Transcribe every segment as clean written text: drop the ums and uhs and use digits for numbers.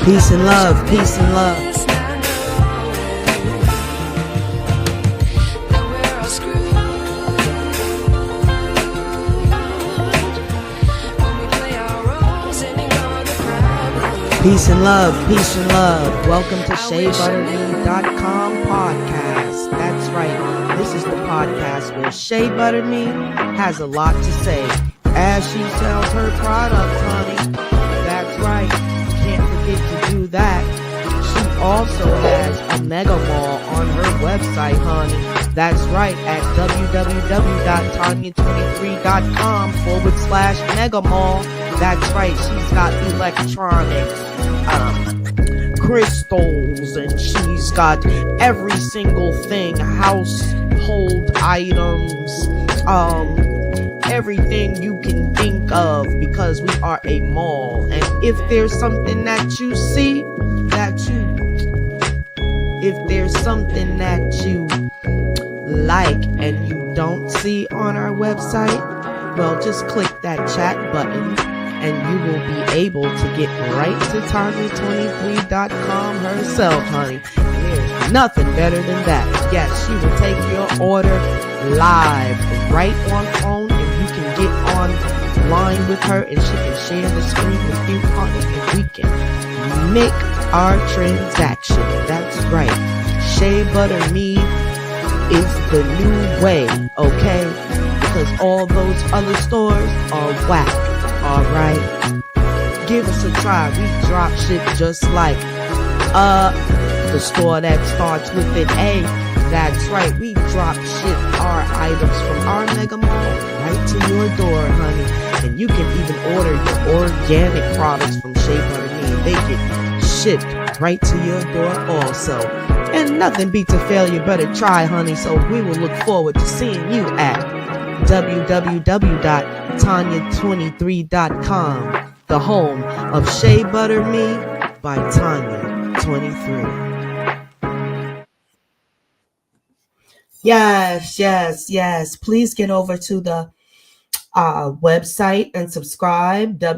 Peace and love, peace and love. Peace and love, peace and love. Welcome to ShayButterMe.com podcast. That's right. This is the podcast where Shea Butter Me has a lot to say as she sells her products, honey. That's right. Can't forget to do that. She also has a mega mall on her website, honey. That's right, at www.tonya23.com/mega mall. That's right, she's got electronics, crystals, and she's got every single thing, household items, everything you can think of, because we are a mall. And if there's something that you see, if there's something that you like and you don't see on our website, well, just click that chat button and you will be able to get right to Tonya23.com herself, honey. There's nothing better than that. Yes, she will take your order live right on phone, and you can get online with her and she can share the screen with you, honey, and we can make our transaction. That's right. Shea Butter Me is the new way, okay? Because all those other stores are whack, alright? Give us a try. We drop shit just like the store that starts with an A. That's right. We drop shit our items from our mega mall right to your door, honey. And you can even order your organic products from Shea Butter Me. They get shipped right to your door also. And nothing beats a failure but a try, honey. So we will look forward to seeing you at www.tonya23.com, the home of Shea Butter Me by Tonya23. Yes. Please get over to the website and subscribe. That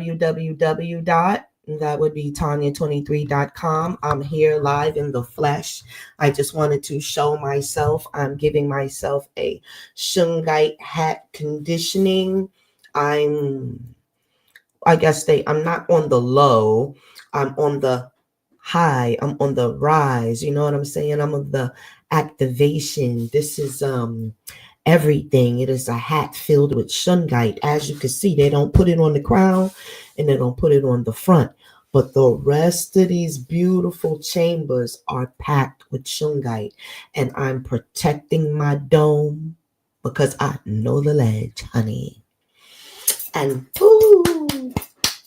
would be Tonya23.com. I'm here live in the flesh. I just wanted to show myself. I'm giving myself a shungite hat conditioning. I'm not on the low. I'm on the high. I'm on the rise. You know what I'm saying? I'm on the activation. This is everything. It is a hat filled with shungite. As you can see, they don't put it on the crown and they don't put it on the front. But the rest of these beautiful chambers are packed with shungite. And I'm protecting my dome because I know the ledge, honey. And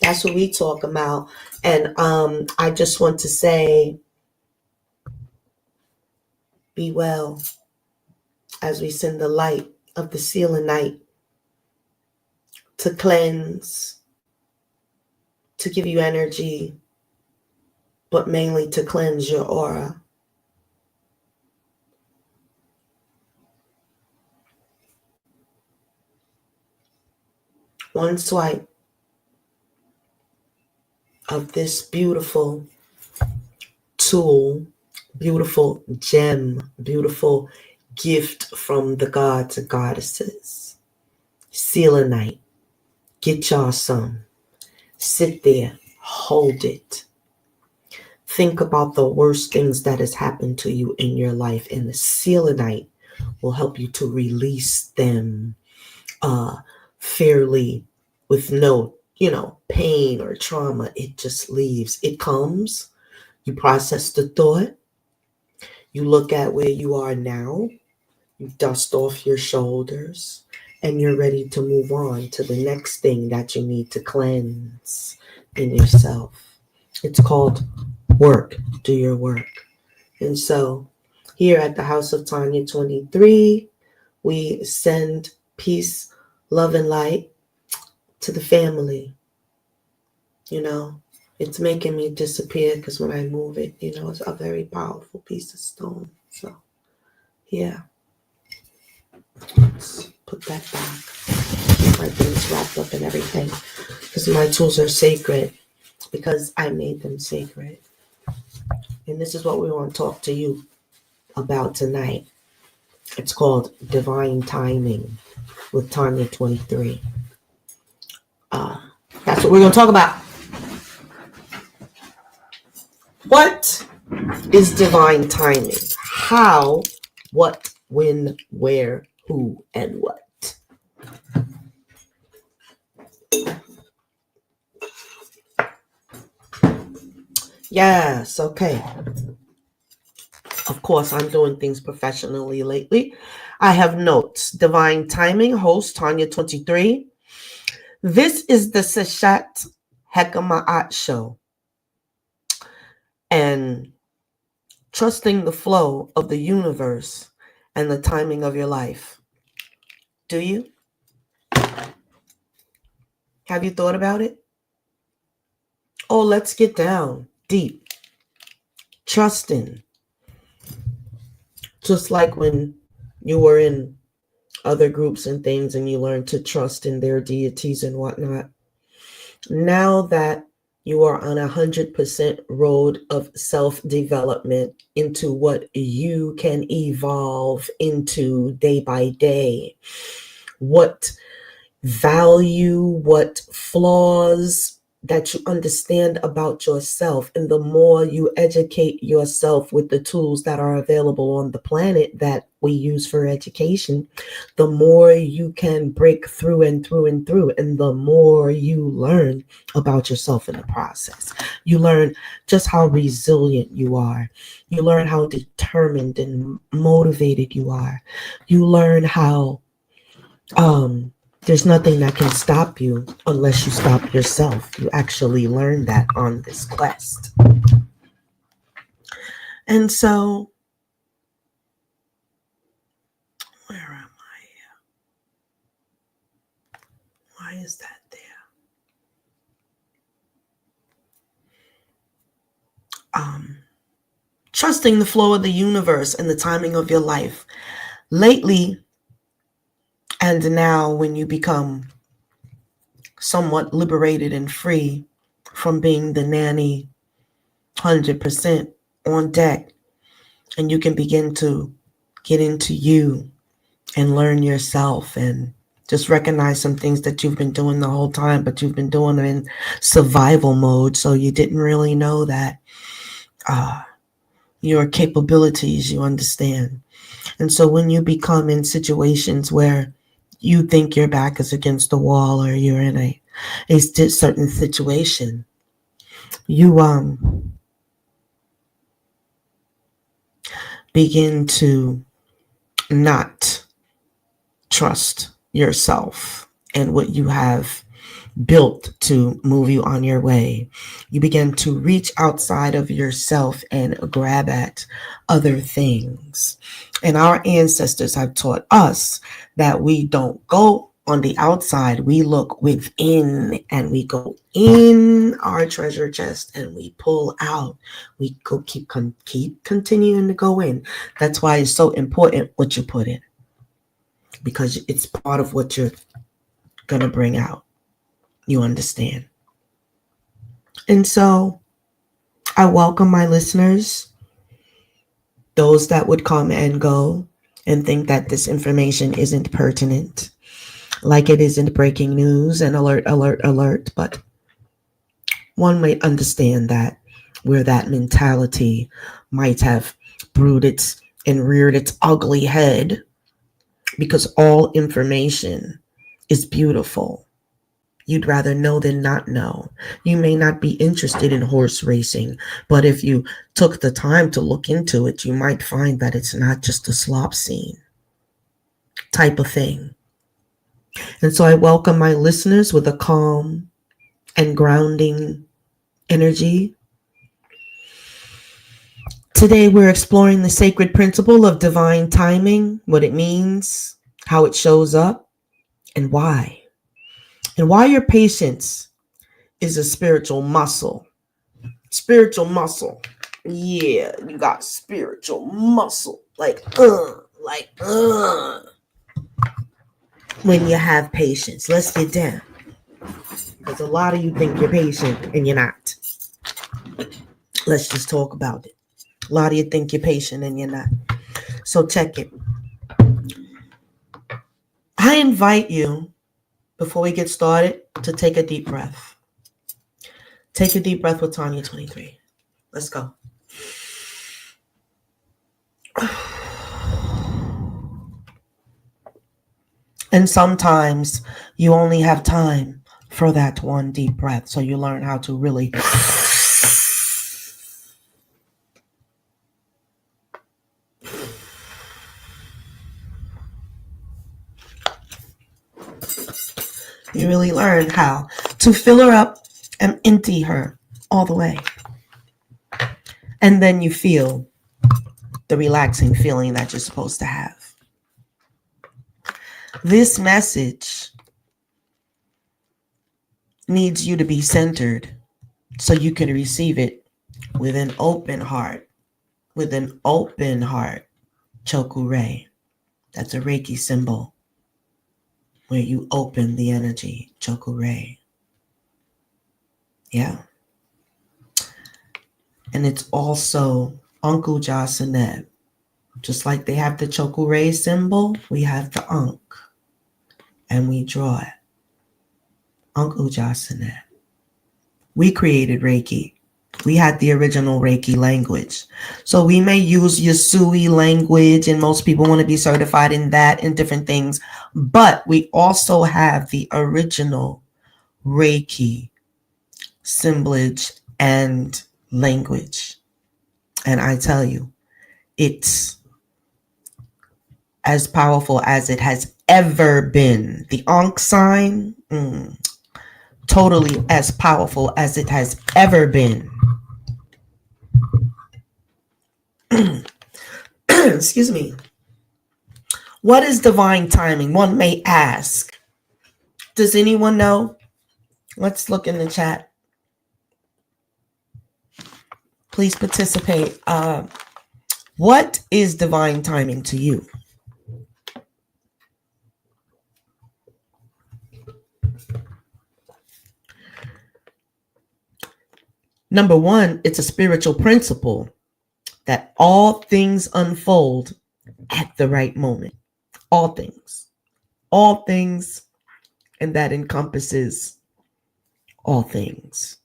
that's what we talk about. And I just want to say, be well as we send the light of the selenite to cleanse, to give you energy, but mainly to cleanse your aura. One swipe of this beautiful tool, beautiful gem, beautiful gift from the gods and goddesses. Selenite. Get y'all some. Sit there. Hold it. Think about the worst things that has happened to you in your life, and the selenite will help you to release them fairly with no, pain or trauma. It just leaves. It comes. You process the thought. You look at where you are now. You dust off your shoulders. And you're ready to move on to the next thing that you need to cleanse in yourself. It's called work. Do your work. And so here at the House of Tonya23, we send peace, love, and light to the family. It's making me disappear because when I move it, it's a very powerful piece of stone. So, yeah. Let's put that back. My things wrapped up and everything because my tools are sacred. because I made them sacred. And this is what we want to talk to you about tonight. It's called Divine Timing with Tonya 23. That's what we're going to talk about. What is divine timing? How, what, when, where, who, and what? Yes, okay. Of course, I'm doing things professionally lately. I have notes. Divine Timing, host Tonya 23. This is the Seshat Hekamaat show. And trusting the flow of the universe and the timing of your life. Do you? Have you thought about it? Oh, let's get down deep. Trusting. Just like when you were in other groups and things and you learned to trust in their deities and whatnot. Now that you are on 100% road of self-development into what you can evolve into day by day, what value, what flaws that you understand about yourself. And the more you educate yourself with the tools that are available on the planet that we use for education, the more you can break through and through and through. And the more you learn about yourself in the process. You learn just how resilient you are. You learn how determined and motivated you are. You learn how there's nothing that can stop you unless you stop yourself. You actually learn that on this quest. And so, where am I? Why is that there? Trusting the flow of the universe and the timing of your life. Lately, and now when you become somewhat liberated and free from being the nanny 100% on deck, and you can begin to get into you and learn yourself and just recognize some things that you've been doing the whole time, but you've been doing them in survival mode. So you didn't really know that your capabilities, you understand. And so when you become in situations where you think your back is against the wall or you're in a certain situation, you begin to not trust yourself and what you have built to move you on your way. You begin to reach outside of yourself and grab at other things. And our ancestors have taught us that we don't go on the outside. We look within and we go in our treasure chest and we pull out. We go keep continuing to go in. That's why it's so important what you put in, because it's part of what you're going to bring out. You understand? And so I welcome my listeners, those that would come and go and think that this information isn't pertinent, like it isn't breaking news and alert, but one might understand that where that mentality might have brewed its and reared its ugly head, because all information is beautiful. You'd rather know than not know. You may not be interested in horse racing, but if you took the time to look into it, you might find that it's not just a slop scene type of thing. And so I welcome my listeners with a calm and grounding energy. Today we're exploring the sacred principle of divine timing, what it means, how it shows up, and why. And why your patience is a spiritual muscle. Spiritual muscle. Yeah, you got spiritual muscle. Like, when you have patience. Let's get down. Because a lot of you think you're patient and you're not. Let's just talk about it. A lot of you think you're patient and you're not. So check it. I invite you, before we get started, to take a deep breath. Take a deep breath with Tonya 23. Let's go. And sometimes you only have time for that one deep breath. So you learn how to really learn how to fill her up and empty her all the way. And then you feel the relaxing feeling that you're supposed to have. This message needs you to be centered so you can receive it with an open heart. With an open heart. Chokure. That's a Reiki symbol where you open the energy. Chokure. Yeah. And it's also Uncle Jasaneb. Just like they have the Chokure symbol, we have the Ankh. And we draw it. Uncle Jasaneb. We created Reiki. We had the original Reiki language. So we may use Yasui language, and most people want to be certified in that and different things. But we also have the original Reiki assemblage and language. And I tell you, it's as powerful as it has ever been. The Ankh sign, totally as powerful as it has ever been. Excuse me. What is divine timing? One may ask. Does anyone know? Let's look in the chat. Please participate. What is divine timing to you? Number one, it's a spiritual principle that all things unfold at the right moment. All things. All things, and that encompasses all things.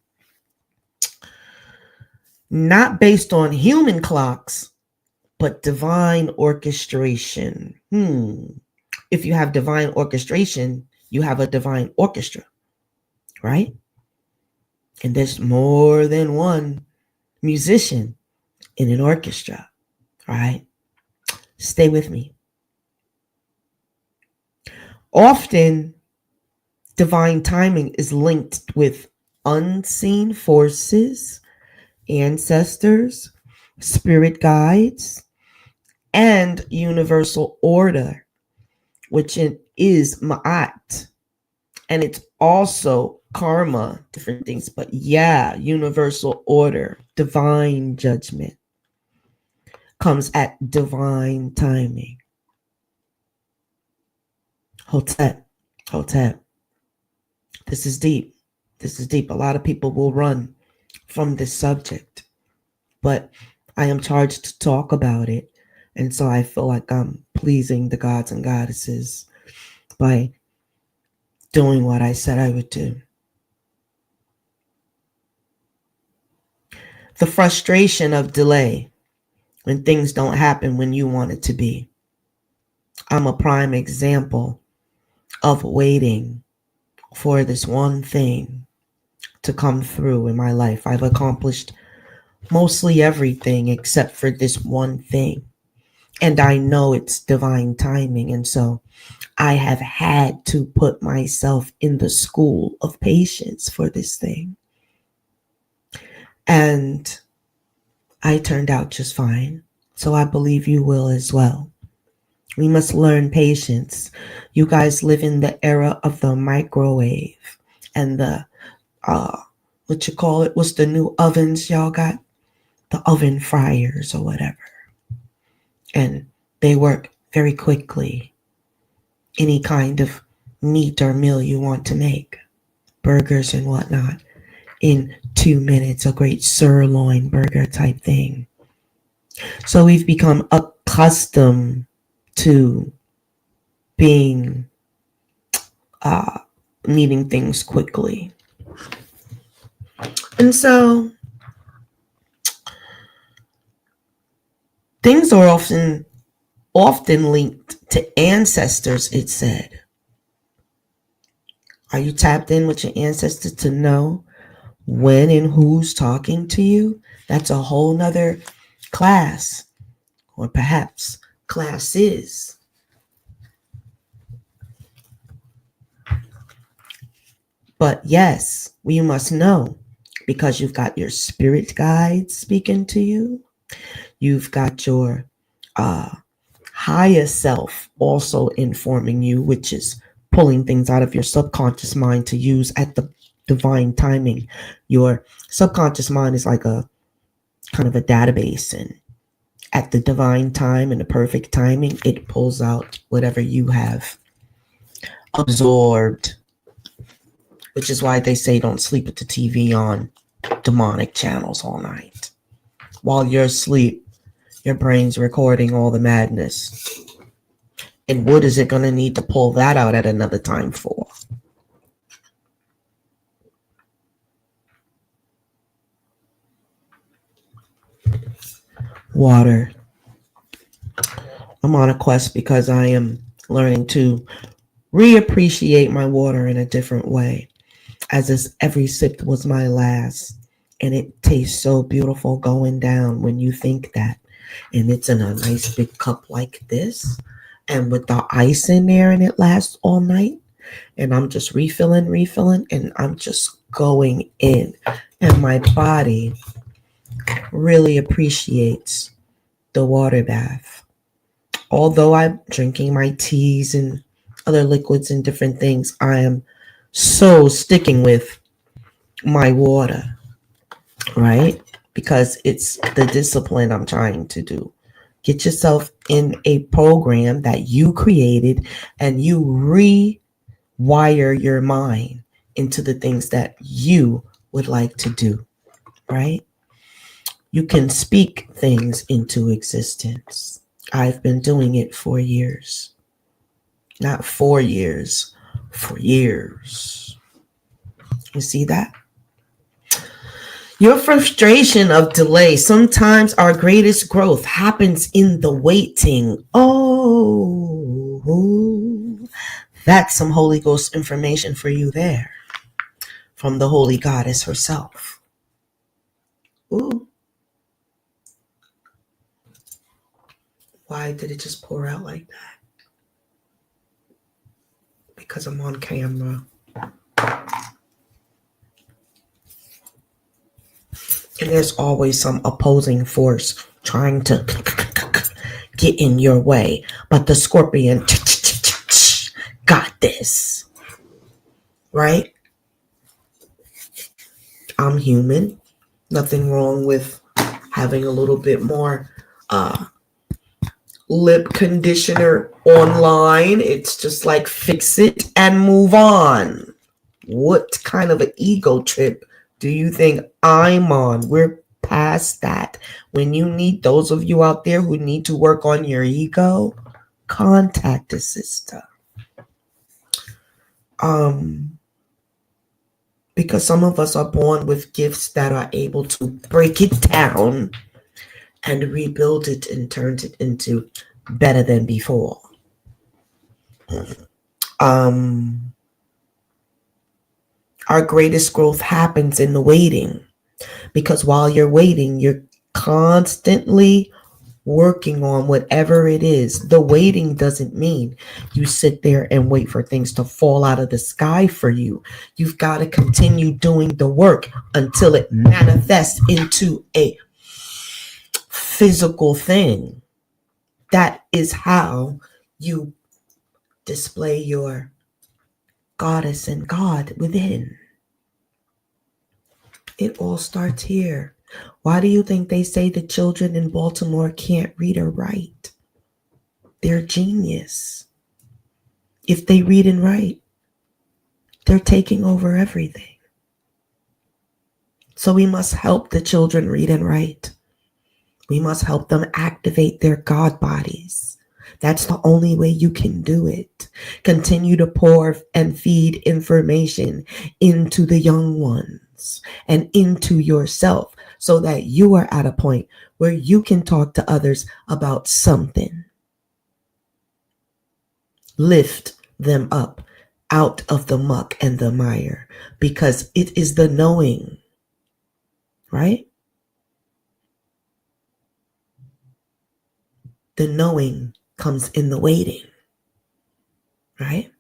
Not based on human clocks, but divine orchestration. If you have divine orchestration, you have a divine orchestra, right? And there's more than one musician in an orchestra, right? Stay with me. Often, divine timing is linked with unseen forces, ancestors, spirit guides, and universal order, which is Ma'at. And it's also karma, different things, but yeah, universal order, divine judgment comes at divine timing. Hotep. This is deep. A lot of people will run from this subject, but I am charged to talk about it. And so I feel like I'm pleasing the gods and goddesses by doing what I said I would do. The frustration of delay when things don't happen when you want it to be. I'm a prime example of waiting for this one thing to come through in my life. I've accomplished mostly everything except for this one thing. And I know it's divine timing. And so I have had to put myself in the school of patience for this thing. And I turned out just fine. So I believe you will as well. We must learn patience. You guys live in the era of the microwave and the, what's the new ovens y'all got? The oven fryers or whatever. And they work very quickly. Any kind of meat or meal you want to make, burgers and whatnot, in 2 minutes, a great sirloin burger type thing. So we've become accustomed to being needing things quickly. And so things are often linked to ancestors, it said. Are you tapped in with your ancestors to know when and who's talking to you? That's a whole nother class, or perhaps classes. But yes, we must know, because you've got your spirit guides speaking to you. You've got your higher self also informing you, which is pulling things out of your subconscious mind to use at the divine timing. Your subconscious mind is like a kind of a database, and at the divine time and the perfect timing, it pulls out whatever you have absorbed, which is why they say don't sleep with the TV on demonic channels all night. While you're asleep, your brain's recording all the madness. And what is it going to need to pull that out at another time for? Water. I'm on a quest because I am learning to reappreciate my water in a different way, as if every sip was my last. And it tastes so beautiful going down when you think that. And it's in a nice big cup like this, and with the ice in there, and it lasts all night. And I'm just refilling, and I'm just going in. And my body really appreciates the water bath. Although I'm drinking my teas and other liquids and different things, I am so sticking with my water, right? Because it's the discipline I'm trying to do. Get yourself in a program that you created, and you rewire your mind into the things that you would like to do, right? You can speak things into existence. I've been doing it for years. Not 4 years, for years. You see that? Your frustration of delay. Sometimes our greatest growth happens in the waiting. Oh, that's some Holy Ghost information for you there, from the Holy Goddess herself. Ooh. Why did it just pour out like that? Because I'm on camera. And there's always some opposing force trying to get in your way. But the scorpion got this. Right? I'm human. Nothing wrong with having a little bit more lip conditioner online. It's just like fix it and move on. What kind of an ego trip do you think I'm on? We're past that. When you need, those of you out there who need to work on your ego, contact a sister. Because some of us are born with gifts that are able to break it down and rebuild it and turn it into better than before. Our greatest growth happens in the waiting, because while you're waiting, you're constantly working on whatever it is. The waiting doesn't mean you sit there and wait for things to fall out of the sky for you. You've got to continue doing the work until it manifests into a physical thing. That is how you display your goddess and God within. It all starts here. Why do you think they say the children in Baltimore can't read or write? They're genius. If they read and write, they're taking over everything. So we must help the children read and write. We must help them activate their God bodies. That's the only way you can do it. Continue to pour and feed information into the young ones and into yourself so that you are at a point where you can talk to others about something. Lift them up out of the muck and the mire, because it is the knowing, right? The knowing comes in the waiting, right?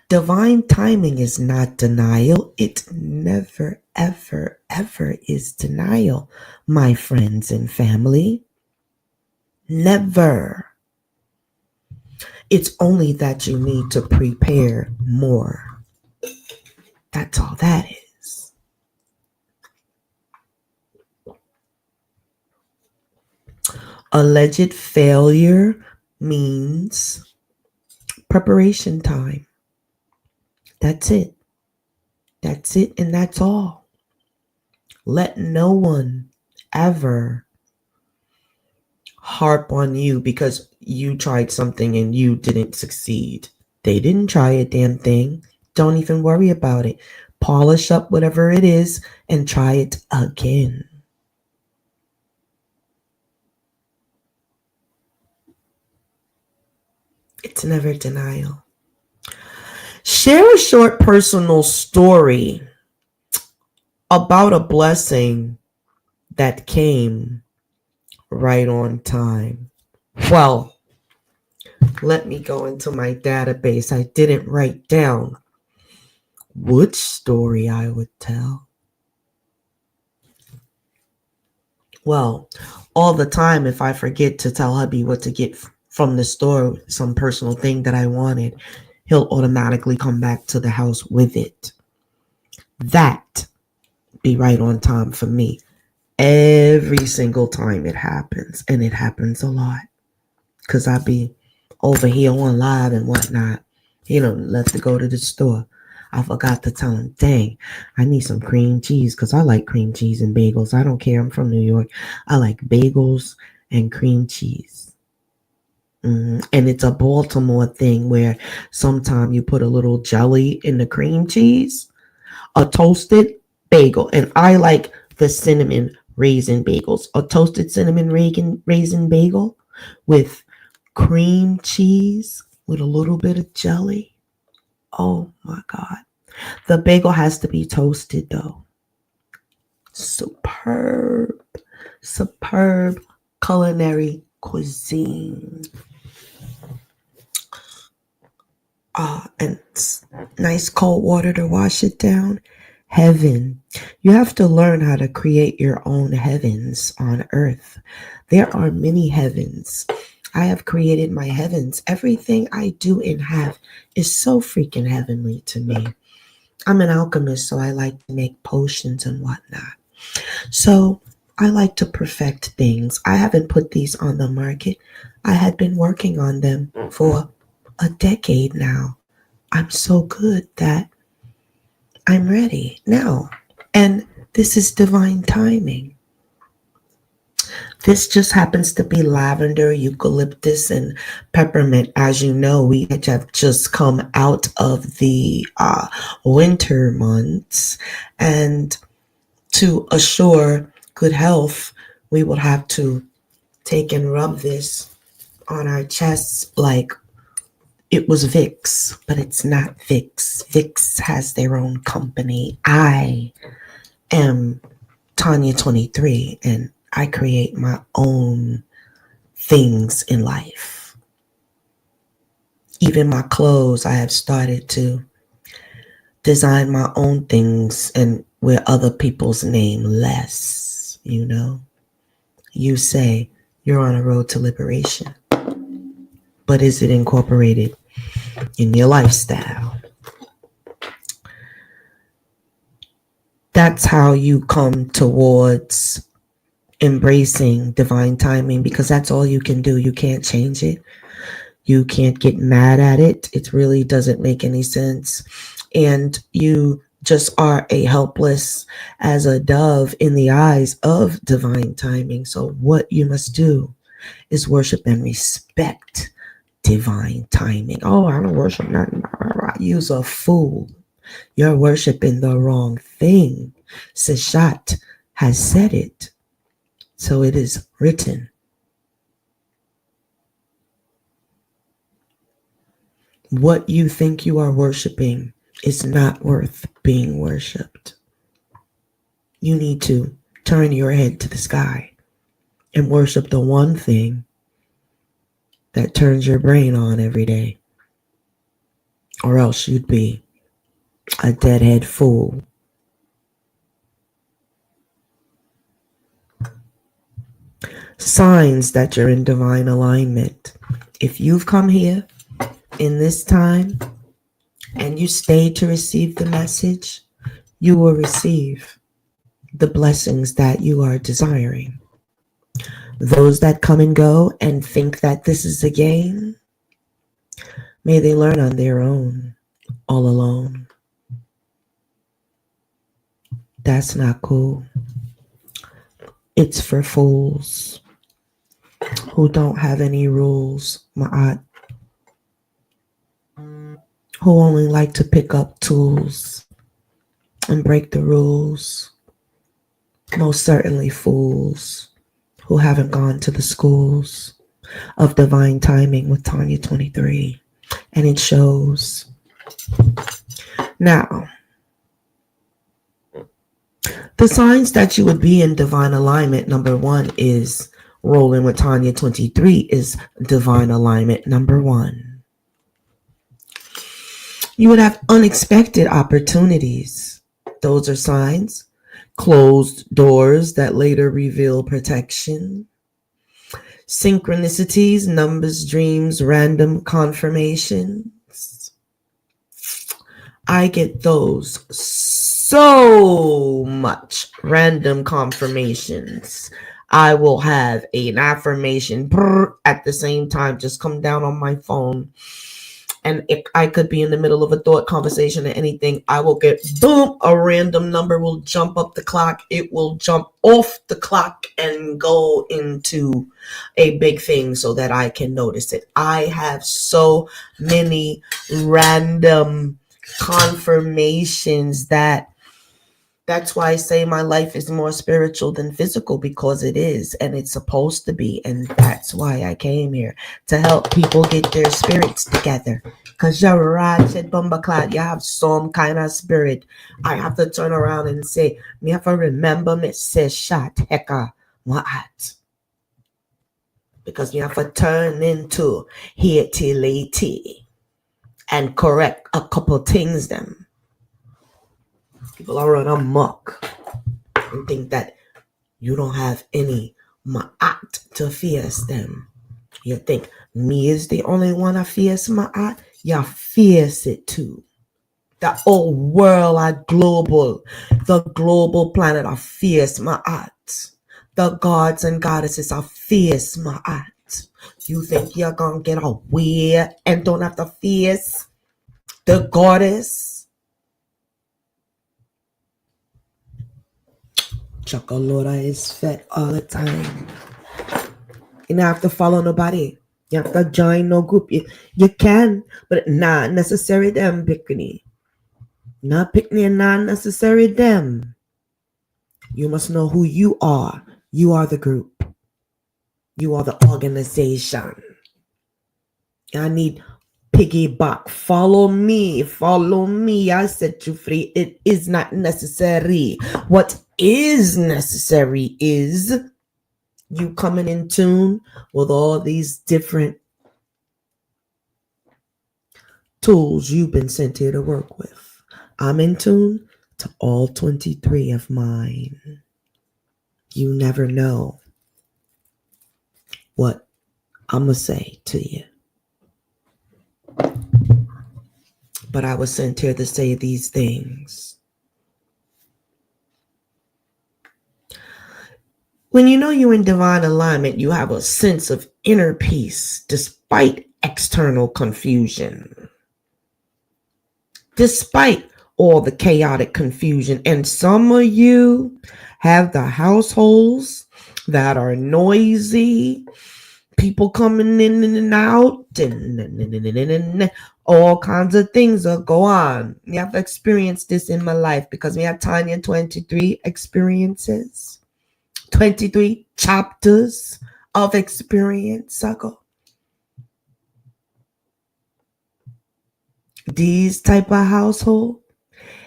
Divine timing is not denial. It never, ever, ever is denial, my friends and family. Never. It's only that you need to prepare more. That's all that is. Alleged failure means preparation time. That's it. That's it, and that's all. Let no one ever harp on you because you tried something and you didn't succeed. They didn't try a damn thing. Don't even worry about it. Polish up whatever it is and try it again. It's never denial. Share a short personal story about a blessing that came right on time. Well, let me go into my database. I didn't write down which story I would tell. Well, all the time, if I forget to tell hubby what to get from the store, some personal thing that I wanted, he'll automatically come back to the house with it. That be right on time for me. Every single time it happens, and it happens a lot, because I be over here on live and whatnot. He done left to go to the store. I forgot to tell him, dang, I need some cream cheese, because I like cream cheese and bagels. I don't care. I'm from New York. I like bagels and cream cheese. And it's a Baltimore thing where sometimes you put a little jelly in the cream cheese, a toasted bagel. And I like the cinnamon raisin bagels. A toasted cinnamon raisin bagel with cream cheese with a little bit of jelly. Oh my God. The bagel has to be toasted though. Superb culinary cuisine. And nice cold water to wash it down. Heaven. You have to learn how to create your own heavens on earth. There are many heavens. I have created my heavens. Everything I do and have is so freaking heavenly to me. I'm an alchemist, so I like to make potions and whatnot. So I like to perfect things. I haven't put these on the market. I had been working on them for a decade now. I'm so good that I'm ready now. And this is divine timing. This just happens to be lavender, eucalyptus, and peppermint. As you know, we have just come out of the winter months. And to assure good health, we will have to take and rub this on our chests like it was Vicks, but it's not Vicks. Vicks has their own company. I am Tonya 23, and I create my own things in life. Even my clothes, I have started to design my own things and wear other people's name less, you know. You say you're on a road to liberation, but is it incorporated in your lifestyle? That's how you come towards embracing divine timing, because that's all you can do. You can't change it. You can't get mad at it. It really doesn't make any sense. And you just are a helpless as a dove in the eyes of divine timing. So what you must do is worship and respect divine timing. Oh, I don't worship nothing. You's a fool. You're worshiping the wrong thing. Seshat has said it. So it is written. What you think you are worshiping is not worth being worshipped. You need to turn your head to the sky and worship the one thing that turns your brain on every day. Or else you'd be a deadhead fool. Signs that you're in divine alignment. If you've come here in this time and you stay to receive the message, you will receive the blessings that you are desiring. Those that come and go and think that this is a game, may they learn on their own, all alone. That's not cool. It's for fools who don't have any rules, ma'at, who only like to pick up tools and break the rules. Most certainly fools who haven't gone to the schools of divine timing with Tonya 23. And it shows. Now, the signs that you would be in divine alignment, number one is rolling with Tonya 23 is divine alignment, number one. You would have unexpected opportunities. Those are signs. Closed doors that later reveal protection. Synchronicities, numbers, dreams, random confirmations. I get those so much. Random confirmations. I will have an affirmation at the same time just come down on my phone. And if I could be in the middle of a thought, conversation, or anything, I will get, boom, a random number will jump up the clock. It will jump off the clock and go into a big thing so that I can notice it. I have so many random confirmations that's why I say my life is more spiritual than physical, because it is, and it's supposed to be. And that's why I came here, to help people get their spirits together. Because you're right, said Bumbaclad, you have some kind of spirit. I have to turn around and say, me have to remember me say shot heka what? Because you have to turn into Haiti lady and correct a couple things them. People are run amok and think that you don't have any ma'at to face them. You think me is the only one I face ma'at? You face it too. The whole world are global. The global planet are face ma'at. The gods and goddesses are face ma'at. You think you're gonna get away and don't have to face the goddess? Chocolora is fed all the time. You don't have to follow nobody. You have to join no group. You can, but not necessary them, Pickney. Not Pickney and not necessary them. You must know who you are. You are the group. You are the organization. I need piggyback. Follow me. Follow me. I set you free. It is not necessary. What is necessary is you coming in tune with all these different tools you've been sent here to work with. I'm in tune to all 23 of mine. You never know what I'm going to say to you. But I was sent here to say these things. When you know you're in divine alignment, you have a sense of inner peace despite external confusion. Despite all the chaotic confusion. And some of you have the households that are noisy, people coming in and out, and all kinds of things that go on. Me have experienced this in my life because me have Tonya 23 experiences, 23 chapters of experience ago. These type of household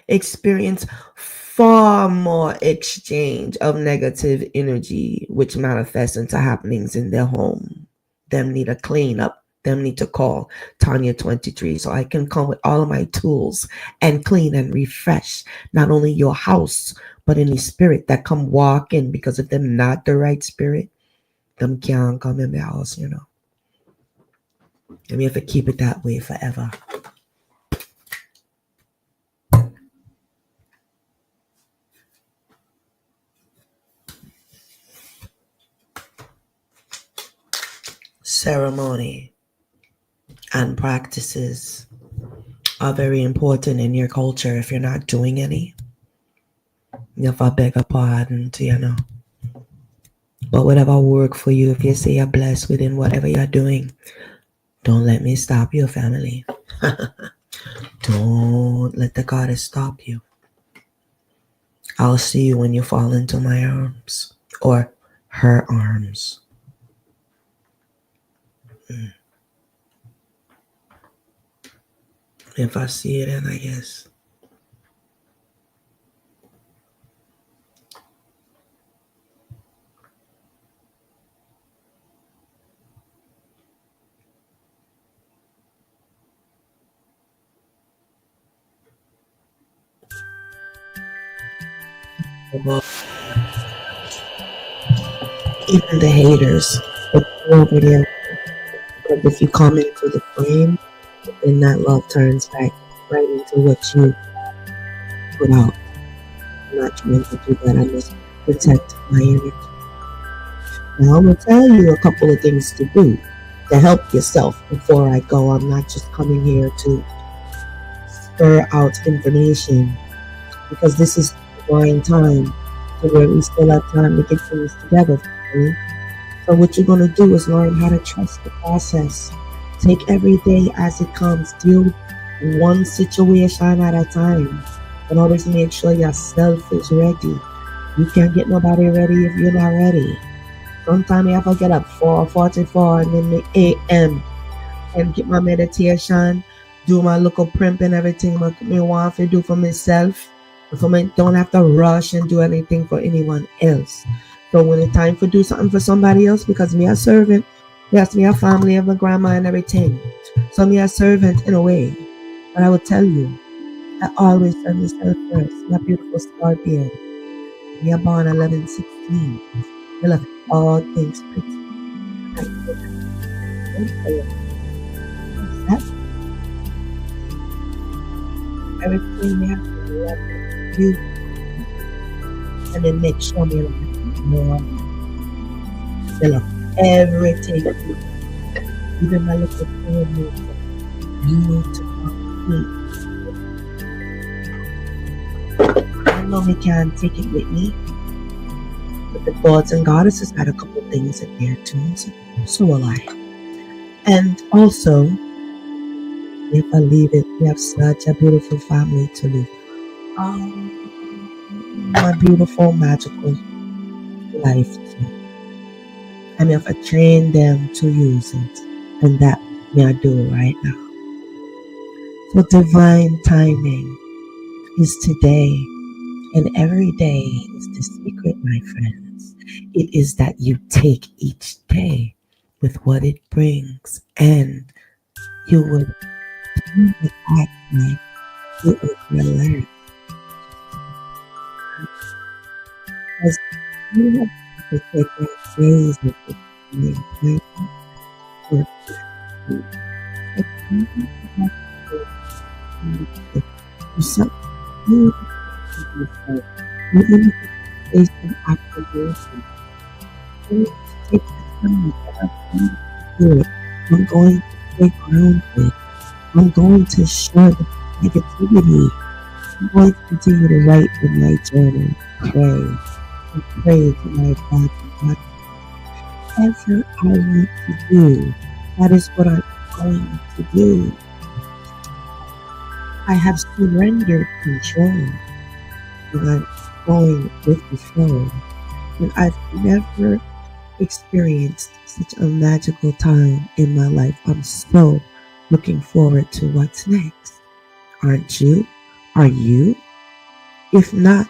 experience far more exchange of negative energy, which manifests into happenings in their home. Them need a clean up. Them need to call Tonya 23 so I can come with all of my tools and clean and refresh not only your house, but any spirit that come walk in, because if them not the right spirit, them can't come in the house, you know. And we have to keep it that way forever. Ceremony and practices are very important in your culture. If you're not doing any, you have to beg a pardon to, you know. But whatever work for you, if you say you're blessed within whatever you're doing, don't let me stop your family. Don't let the goddess stop you. I'll see you when you fall into my arms or her arms. If I see it, then I guess. Even the haters, but over there. Because if you come into the flame, then that love turns back right into what you put out. I'm not trying to do that. I must protect my energy. Now I'm gonna tell you a couple of things to do to help yourself before I go. I'm not just coming here to spur out information, because this is the time to where we still have time to get things together. So what you're gonna do is learn how to trust the process. Take every day as it comes. Deal one situation at a time. And always make sure yourself is ready. You can't get nobody ready if you're not ready. Sometimes you have to get up 4:44 in the a.m. and get my meditation, do my little primp and everything I want to do for myself. For me, don't have to rush and do anything for anyone else. So when it's time to do something for somebody else, because me a servant, yes, me a family of my grandma and everything. So me a servant in a way. But I will tell you, I always serve myself first. My beautiful scorpion. We are born 11/16. We love all things pretty. Everything we have to love you. And then make sure we love more. We love everything. Even my little family. You need to complete. I know me can't take it with me, but the gods and goddesses had a couple things in their tunes, so will I. And also, if I leave it, we have such a beautiful family to leave. My beautiful, magical life. I have to train them to use it, and that me I do right now. So divine timing is today. And every day is the secret, my friends. It is that you take each day with what it brings, and you would act like it would relax. Because you have to take that days of the day, something. Even if it's an activation, you take the time to do it. I'm going to stay grounded. I'm going to share the negativity. I'm going to continue to write in my journal, pray, and pray to my God for God whatever I want to do. That is what I'm going to do. I have surrendered control and I'm going with the flow. And I've never experienced such a magical time in my life. I'm so looking forward to what's next. Aren't you? Are you? If not,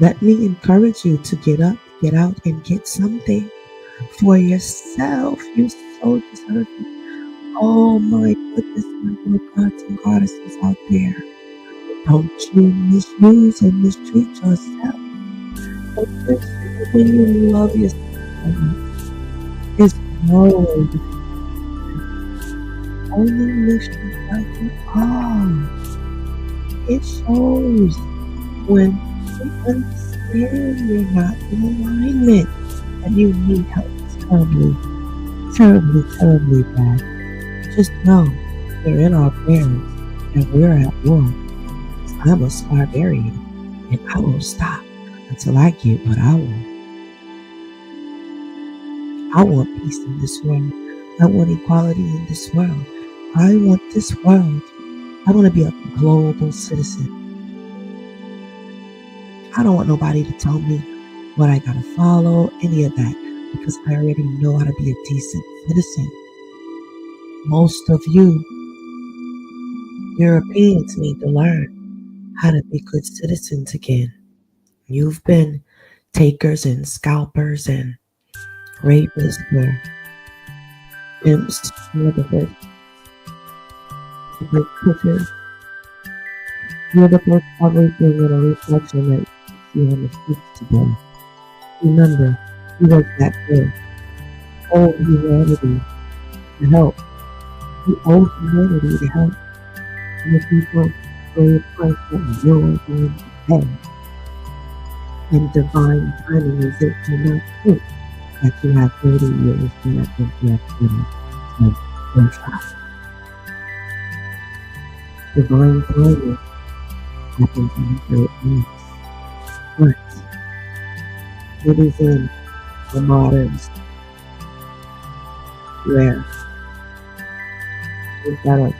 let me encourage you to get up, get out, and get something for yourself. You so deserve it. Oh my goodness, my little gods and goddesses out there. Don't you misuse and mistreat yourself. But when you love yourself so much, there's no way you can only lift yourself up. It shows when you understand you're not in alignment and you need help terribly, terribly, terribly bad. Just know you're in our prayers and we're at war. I'm a barbarian and I won't stop until I get what I want. I want peace in this world. I want equality in this world. I want this world. I want to be a global citizen. I don't want nobody to tell me what I gotta follow, any of that, because I already know how to be a decent citizen. Most of you Europeans need to learn how to be good citizens again. You've been takers and scalpers and rapists or pimps. You're the first picture. You're the first everything in a reflection that you see on the streets today. Remember, he was that good. Owe humanity to help. He owes humanity to help. And the people for your price that you're going to pay. And divine timing is it do not think that you have 30 years, do not think you have 20, 10, or 5. Divine timing happens after it ends. But it is in the moderns where you've got a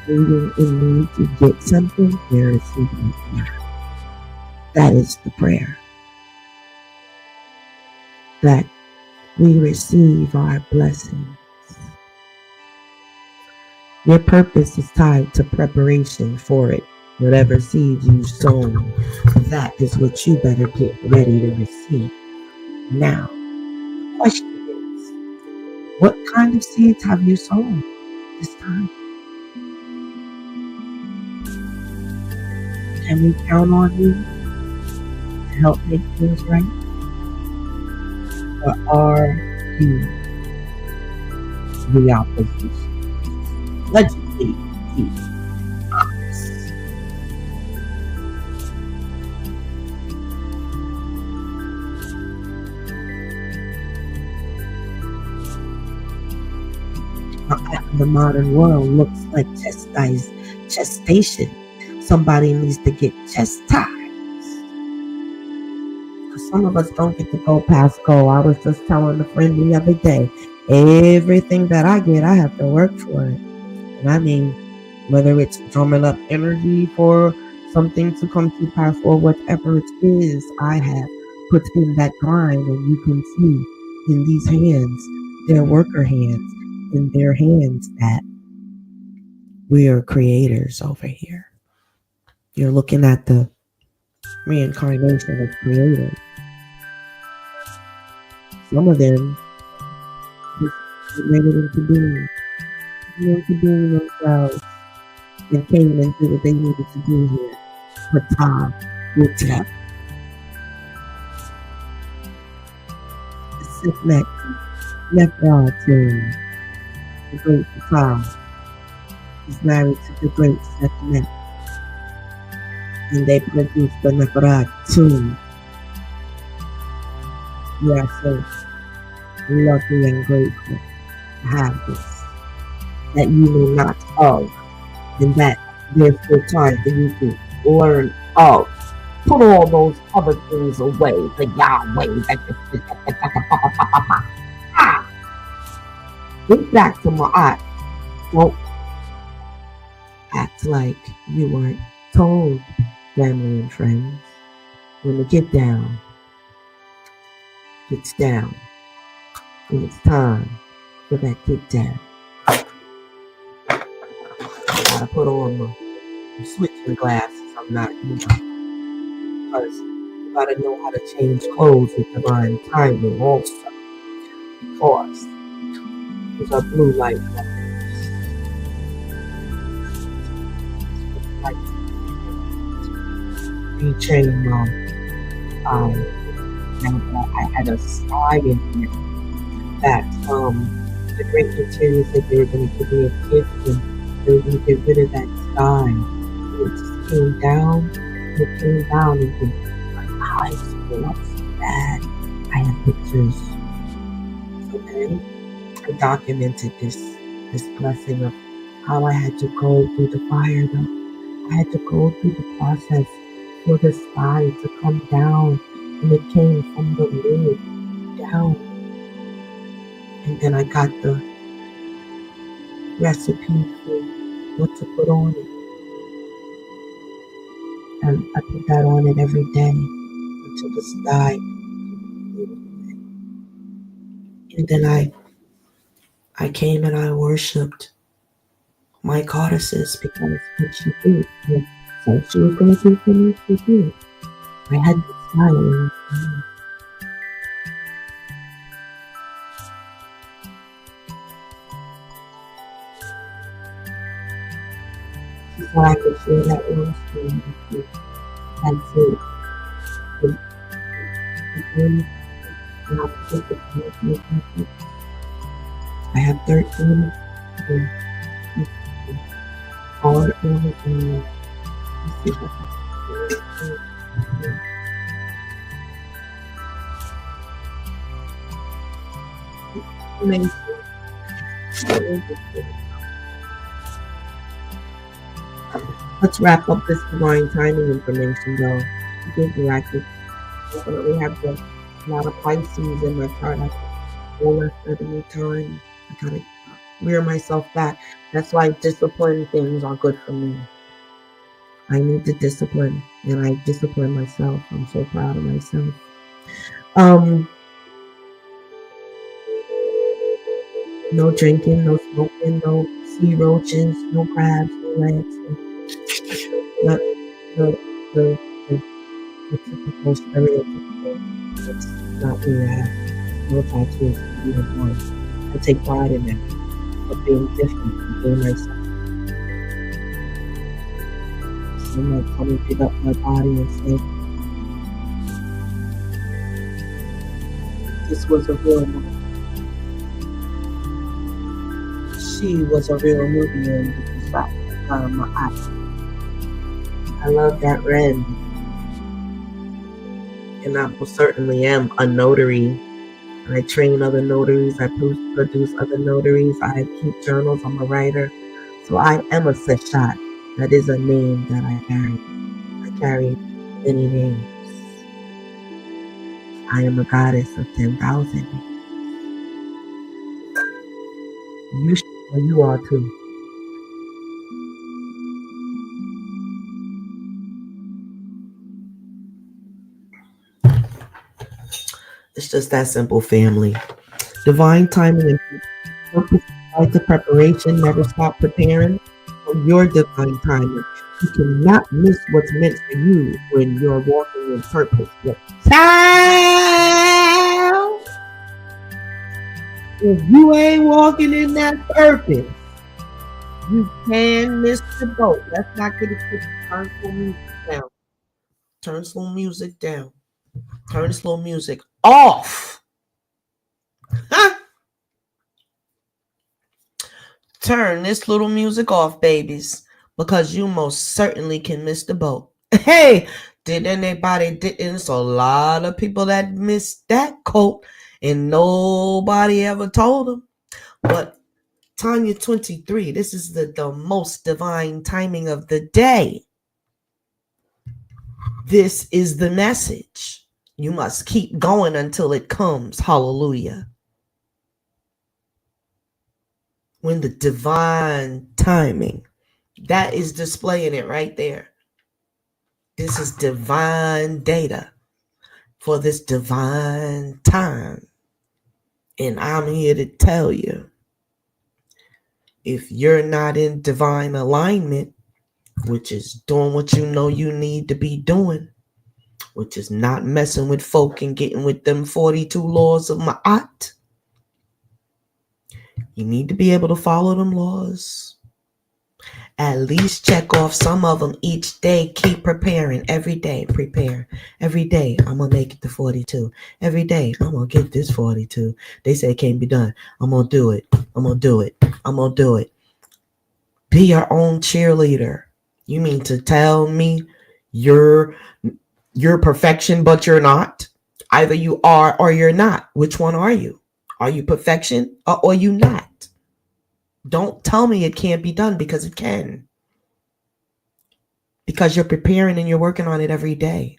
waiting in need to get something, there is something there. That is the prayer. That we receive our blessings. Your purpose is tied to preparation for it. Whatever seeds you've sown, that is what you better get ready to receive. Now, the question is, what kind of seeds have you sown this time? Can we count on you to help make things right? Or are you the opposition? Legislate the opposite. The modern world looks like gestation. Somebody needs to get chastised. Some of us don't get to go past go. I was just telling a friend the other day, everything that I get, I have to work for it. And I mean, whether it's drumming up energy for something to come to pass or whatever it is, I have put in that grind, and you can see in these hands, they're worker hands, in their hands, that we are creators over here. You're looking at the reincarnation of creators. Some of them just made it into being themselves, and came and did what they needed to do here. Pata, Utah, the Sifnek, Nefertiti, the great Pata, is married to the great Sifnek, and they produced the Nefertiti. We are so lucky and grateful to have this, that you know not of, and that there's still time for you to learn Oh, put all those other things away. The Yahweh. Get back to my eye. Don't act like you weren't told, family and friends. When the get down gets down, and it's time for that get down. I gotta put on my switching glasses. I'm not using because you gotta know how to change clothes with divine timing also. Because these are blue light weapons. Like retrain my now that I had a sky in here that the great materials that they were going to give me a gift and they were going to get rid of that sky. And it just came down and it came down and then my eyes were up so bad. I have pictures. So then I documented this blessing of how I had to go through the fire though. I had to go through the process for the sky to come down and it came from the lid down. And then I got the recipe for what to put on it. And I put that on it every day until the sky. And then I came and I worshipped my goddesses because what she did. So she was going to do for me, she did. I had to smile in my she said I could share that one story with you. That's it. I have 13 all over the amazing. Let's wrap up this divine timing information though. Good miraculous. Definitely have a lot of Pisces in my chart. I all left at any time. I gotta rear myself back. That's why discipline things are good for me. I need the discipline and I discipline myself. I'm so proud of myself. No drinking, no smoking, no sea roaches, no crabs, no rats, not the typical stereotypical. It's not me. I have no tattoos to be one. I take pride in that. Of being different and being myself. Someone come and pick up my body and say, this was a real movie. She was a real movie and it was out of my eye. I love that red. And I most certainly am a notary. I train other notaries. I produce other notaries. I keep journals. I'm a writer. So I am a Seshat. That is a name that I carry. I carry many names. I am a goddess of 10,000. You are too. It's just that simple, family. Divine timing and purpose guide the preparation. Never stop preparing for your divine timing. You cannot miss what's meant for you when you're walking in purpose. Child, if you ain't walking in that purpose, you can miss the boat. Let's not get it twisted. Turn slow music down. Turn slow music down. Turn slow music off. Turn this little music off, babies, because you most certainly can miss the boat. Hey, did anybody didn't? It's a lot of people that missed that quote and nobody ever told them. But Tonya 23, this is the most divine timing of the day. This is the message. You must keep going until it comes. Hallelujah. When the divine timing, that is displaying it right there. This is divine data for this divine time. And I'm here to tell you, if you're not in divine alignment, which is doing what you know you need to be doing, which is not messing with folk and getting with them 42 laws of Ma'at, you need to be able to follow them laws. At least check off some of them each day. Keep preparing. Every day, prepare. Every day, I'm going to make it to 42. Every day, I'm going to get this 42. They say it can't be done. I'm going to do it. I'm going to do it. I'm going to do it. Be your own cheerleader. You mean to tell me you're perfection, but you're not? Either you are or you're not. Which one are you? Are you perfection or are you not? Don't tell me it can't be done, because it can. Because you're preparing and you're working on it every day.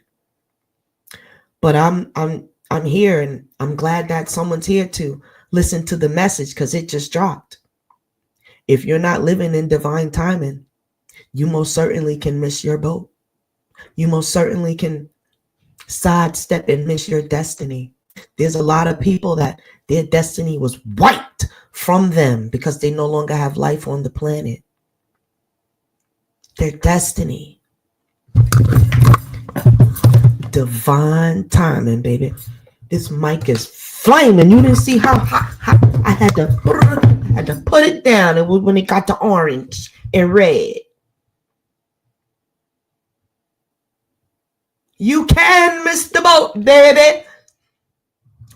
But I'm here, and I'm glad that someone's here to listen to the message, because it just dropped. If you're not living in divine timing, you most certainly can miss your boat. You most certainly can sidestep and miss your destiny. There's a lot of people that their destiny was wiped from them because they no longer have life on the planet. Their destiny. Divine timing, baby. This mic is flaming. You didn't see how hot I had to put it down. It was when it got to orange and red. You can miss the boat, baby.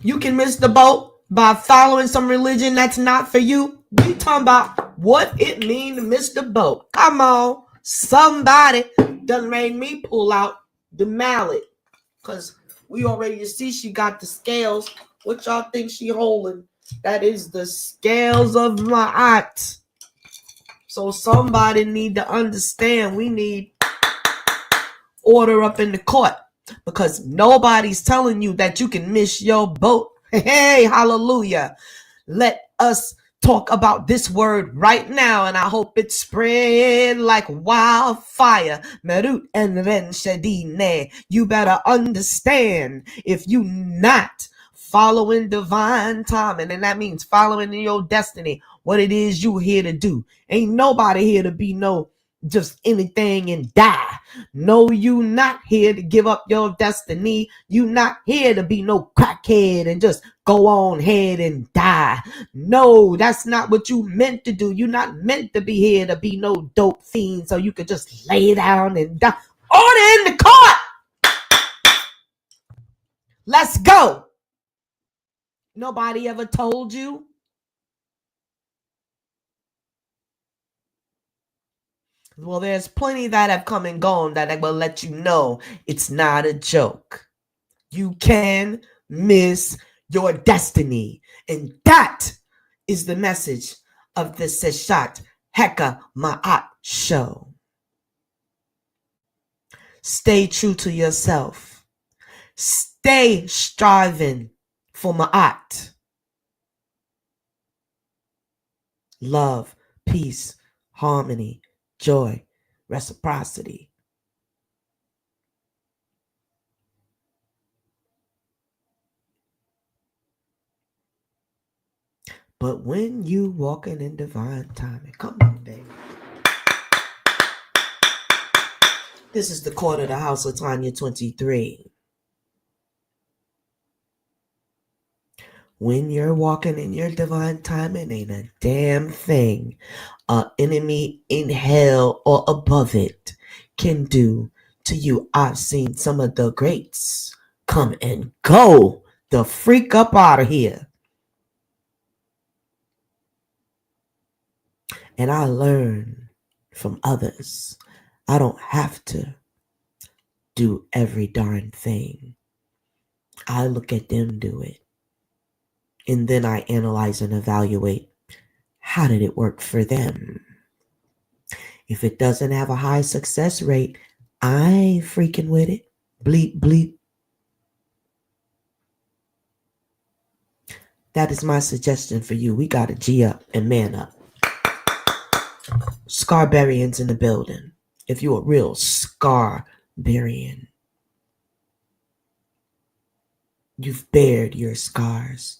You can miss the boat by following some religion that's not for you. We talking about what it means to miss the boat. Come on. Somebody done made me pull out the mallet. Because we already see she got the scales. What y'all think she holding? That is the scales of my aunt. So somebody need to understand, we need order up in the court, because nobody's telling you that you can miss your boat. Hey, hallelujah. Let us talk about this word right now, and I hope it spread like wildfire. Merut and Ren Shadine. You better understand, if you not following divine timing, and that means following your destiny, what it is you here to do. Ain't nobody here to be no just anything and die. No, you not here to give up your destiny. You not here to be no crackhead and just go on ahead and die. No, that's not what you meant to do. You're not meant to be here to be no dope fiend so you could just lay down and die. Order in the court. Let's go. Nobody ever told you. Well, there's plenty that have come and gone that I will let you know it's not a joke. You can miss your destiny. And that is the message of the Seshat Heka Ma'at show. Stay true to yourself. Stay striving for Ma'at. Love, peace, harmony, joy, reciprocity. But when you walking in divine timing, come on, baby. This is the court of the house of Tonya 23. When you're walking in your divine timing, ain't a damn thing an enemy in hell or above it can do to you. I've seen some of the greats come and go the freak up out of here. And I learn from others. I don't have to do every darn thing. I look at them do it. And then I analyze and evaluate, how did it work for them? If it doesn't have a high success rate, I ain't freaking with it. Bleep, bleep. That is my suggestion for you. We got to G up and man up. Scarbarians in the building. If you're a real Scarbarian, you've bared your scars.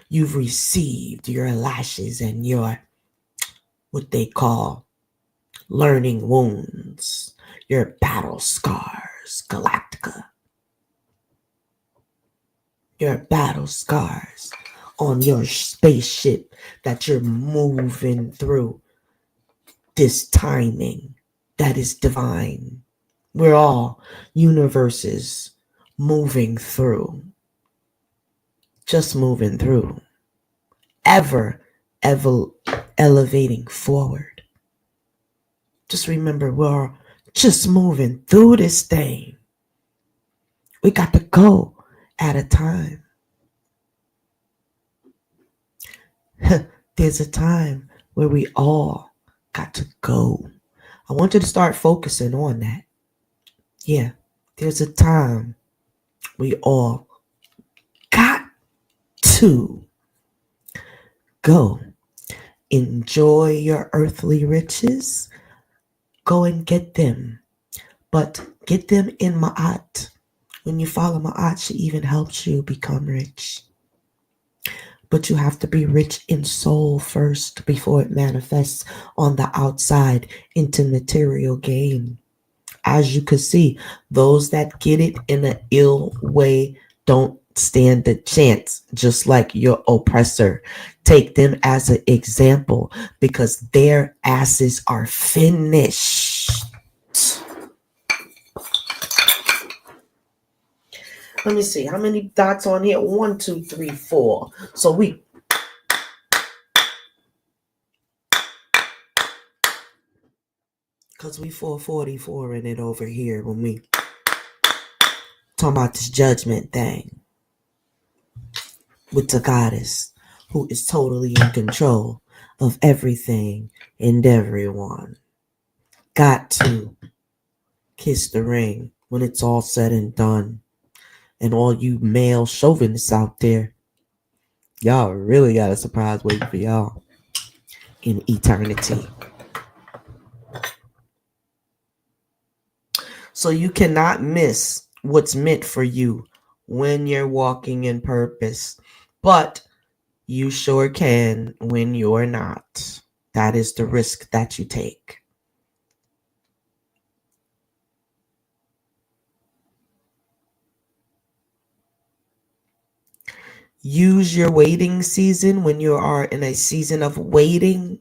You've received your lashes and your what they call learning wounds, your battle scars, Galactica, your battle scars on your spaceship that you're moving through this timing that is divine. We're all universes moving through, just moving through, ever, ever elevating forward. Just remember, we're just moving through this thing. We got to go at a time. There's a time where we all got to go. I want you to start focusing on that. Yeah, there's a time we all got to go. Enjoy your earthly riches. Go and get them. But get them in Ma'at. When you follow Ma'at, she even helps you become rich. But you have to be rich in soul first before it manifests on the outside into material gain. As you can see, those that get it in an ill way don't stand a chance, just like your oppressor. Take them as an example because their asses are finished. Let me see how many dots on here. 1, 2, 3, 4. So because we 444 in it over here when we talking about this judgment thing with the goddess who is totally in control of everything and everyone. Got to kiss the ring when it's all said and done. And all you male chauvinists out there, y'all really got a surprise waiting for y'all in eternity. So you cannot miss what's meant for you when you're walking in purpose. But you sure can when you're not. That is the risk that you take. Use your waiting season when you are in a season of waiting.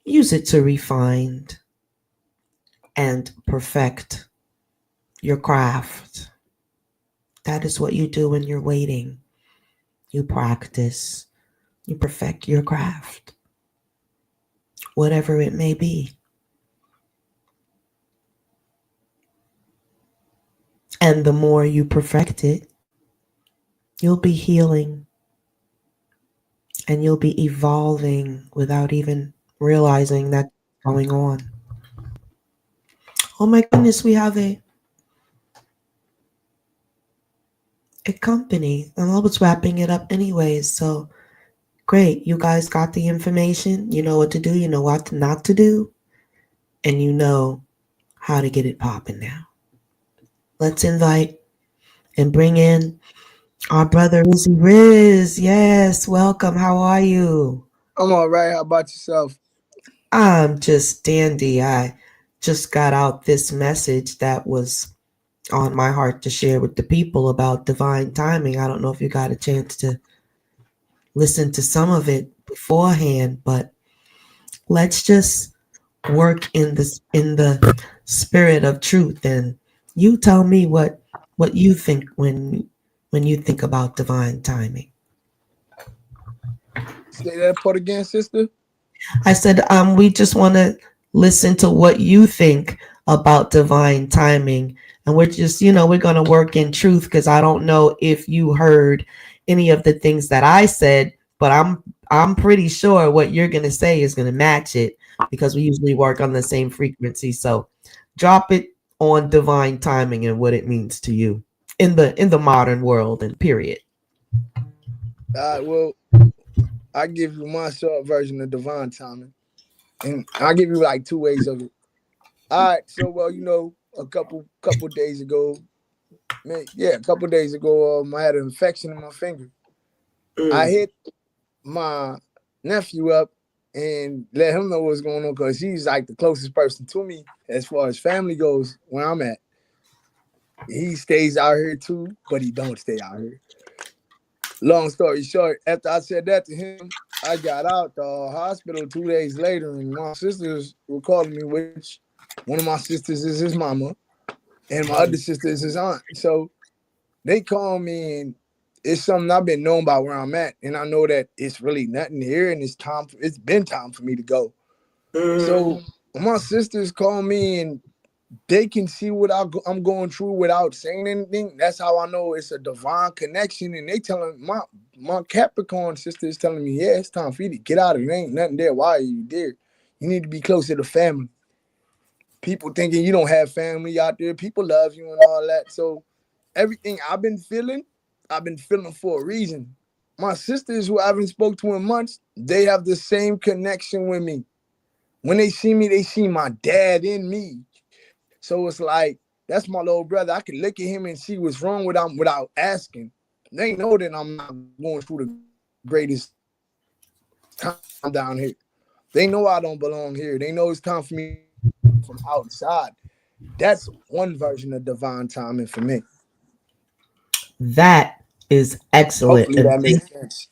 Use it to refine and perfect your craft. That is what you do when you're waiting. You practice, you perfect your craft, whatever it may be. And the more you perfect it, you'll be healing and you'll be evolving without even realizing that's going on. Oh my goodness, we have a company, and I was wrapping it up anyways. So great, you guys got the information. You know what to do. You know what not to do, and you know how to get it popping now. Let's invite and bring in our brother Rizzy Riz. Yes, welcome. How are you? I'm all right. How about yourself? I'm just dandy. I just got out this message that was on my heart to share with the people about divine timing. I don't know if you got a chance to listen to some of it beforehand, but let's just work in the spirit of truth, and you tell me what you think when you think about divine timing. Say that part again, sister. I said, we just want to listen to what you think about divine timing. And we're just, we're going to work in truth because I don't know if you heard any of the things that I said, but I'm pretty sure what you're going to say is going to match it because we usually work on the same frequency. So drop it on divine timing and what it means to you in the modern world and period. Well, I give you my short version of divine timing, and I'll give you like two ways of it. All right, so well, a couple days ago, man, yeah, a couple days ago, I had an infection in my finger. I Mm, hit my nephew up and let him know what's going on because he's like the closest person to me as far as family goes. Where I'm at, he stays out here too, but he don't stay out here. Long story short, after I said that to him, I got out the hospital 2 days later, and my sisters were calling me, which one of my sisters is his mama, and my other mm, sister is his aunt. So they call me, and it's something I've been known about where I'm at, and I know that it's really nothing here, and it's been time for me to go. So mm. my sisters call me, and they can see what I'm going through without saying anything. That's how I know it's a divine connection. And they telling my Capricorn sister is telling me, yeah, it's time for you to get out of it. There ain't nothing there. Why are you there? You need to be closer to family. People thinking you don't have family out there. People love you and all that. So everything I've been feeling for a reason. My sisters who I haven't spoke to in months, they have the same connection with me. When they see me, they see my dad in me. So it's like that's my little brother. I can look at him and see what's wrong with him without asking. They know that I'm not going through the greatest time down here. They know I don't belong here. They know it's time for me to get out from outside. That's one version of divine timing for me. That is Hopefully that excellent. makes And sense.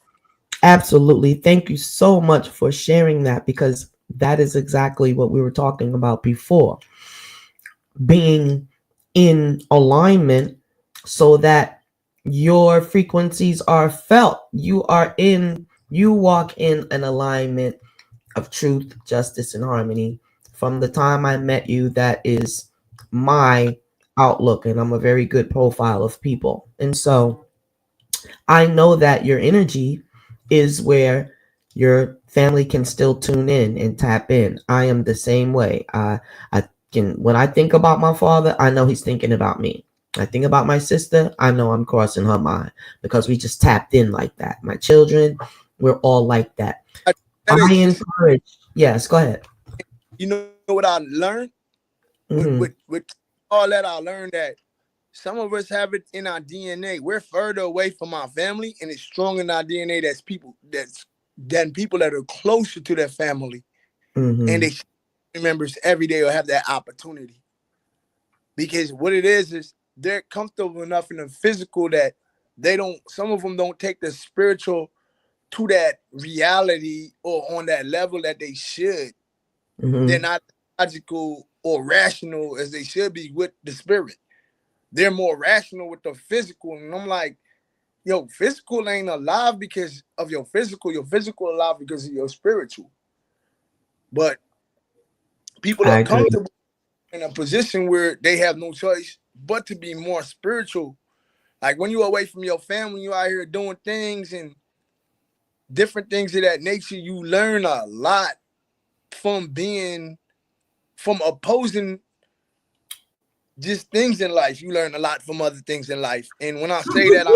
absolutely. Thank you so much for sharing that because that is exactly what we were talking about before. Being in alignment so that your frequencies are felt. You walk in an alignment of truth, justice, and harmony. From the time I met you, that is my outlook, and I'm a very good profile of people. And so I know that your energy is where your family can still tune in and tap in. I am the same way. I can when I think about my father, I know he's thinking about me. I think about my sister, I know I'm crossing her mind because we just tapped in like that. My children, we're all like that. That I exists. encourage. Yes, go ahead. You know what I learned Mm-hmm. with all that. I learned that some of us have it in our DNA. We're further away from our family, and it's strong in our DNA. Than people that are closer to their family, and Mm-hmm. they members every day will have that opportunity. Because what it is they're comfortable enough in the physical that they don't. Some of them don't take the spiritual to that reality or on that level that they should. They're Mm-hmm. not logical or rational as they should be with the spirit. They're more rational with the physical. And I'm like, yo, physical ain't alive because of your physical. Your physical alive because of your spiritual. But people I are agree. comfortable in a position where they have no choice but to be more spiritual. Like when you're away from your family, you out here doing things and different things of that nature, you learn a lot from being from opposing just things in life. You learn a lot from other things in life. And when I say that,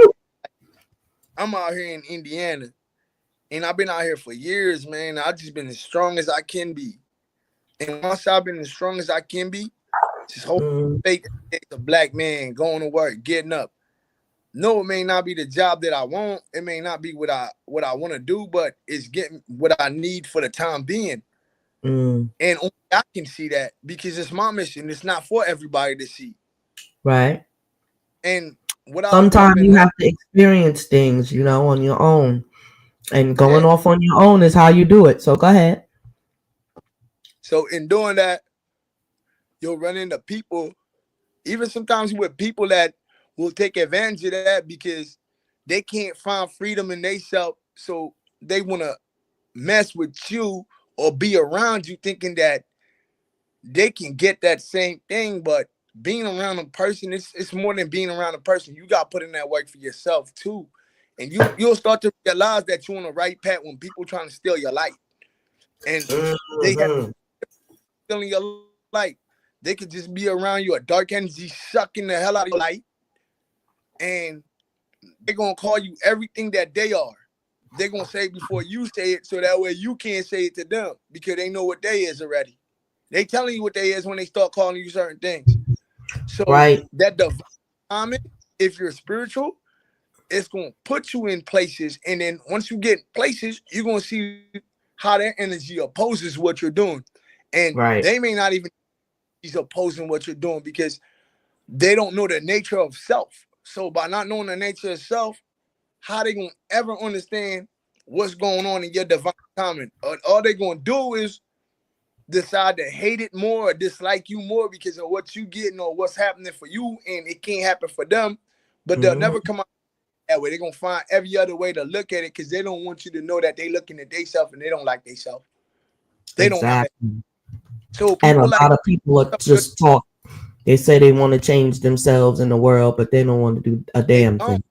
I'm out here in Indiana, and I've been out here for years, man. I've just been as strong as I can be. And once I've been as strong as I can be, just hold Mm, faith as a black man, going to work, getting up. No, it may not be the job that I want. It may not be what I want to do, but it's getting what I need for the time being. mm. And only I can see that because it's my mission. It's not for everybody to see. Right. And what I've Sometimes been you learning. have to experience things, on your own. And going Yeah. off on your own is how you do it. So go ahead. So in doing that, you'll run into people, even sometimes with people that will take advantage of that because they can't find freedom in themselves. So they want to mess with you or be around you thinking that they can get that same thing. But being around a person, it's more than being around a person. You got to put in that work for yourself too. And you'll start to realize that you're on the right path when people trying to steal your light. And they have Hmm. stealing your light. They could just be around you, a dark energy sucking the hell out of your light, and they're gonna call you everything that they are. They're gonna say it before you say it, so that way you can't say it to them because they know what they is already. They telling you what they is when they start calling you certain things. So Right. that divine, if you're spiritual, it's gonna put you in places, and then once you get places, you're gonna see how that energy opposes what you're doing, and Right. they may not even be opposing what you're doing because they don't know the nature of self. So by not knowing the nature of self, how they gonna ever understand what's going on in your divine timing? All they gonna do is decide to hate it more or dislike you more because of what you getting or what's happening for you, and it can't happen for them. But they'll Mhm. never come out that way. They're gonna find every other way to look at it because they don't want you to know that they looking at themselves and they don't like themselves. They don't want that. Exactly. So And a people like lot of people are just talk. They say they want to change themselves in the world, but they don't want to do a they damn don't. thing.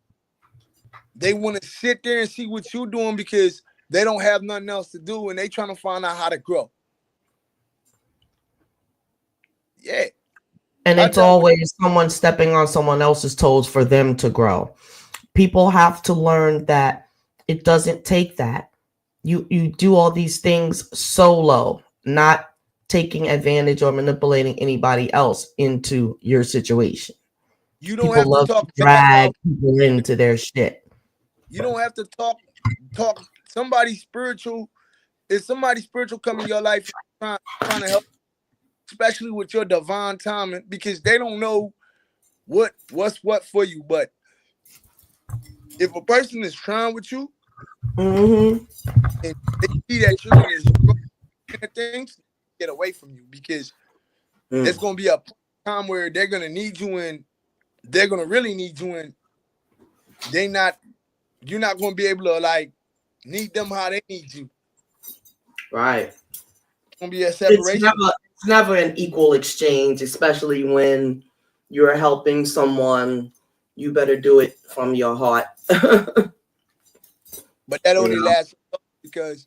They want to sit there and see what you're doing because they don't have nothing else to do and they trying to find out how to grow. Yeah. And I it's dealt with always someone stepping on someone else's toes for them to grow. People have to learn that it doesn't take that. You do all these things solo, not taking advantage or manipulating anybody else into your situation. you don't People have to love to talk bad drag about people into their shit. you don't have to talk somebody spiritual. If somebody spiritual come in your life trying to help, especially with your divine timing, because they don't know what's what for you. But if a person is trying with you Mm-hmm. and they see that you're gonna grow at things, get away from you because there's gonna be a time where they're gonna need you and they're gonna really need you and they not you're not gonna be able to like need them how they need you. Right. It's gonna be a It's separation. never an equal exchange, especially when you're helping someone. You better do it from your heart. But that You only know. lasts because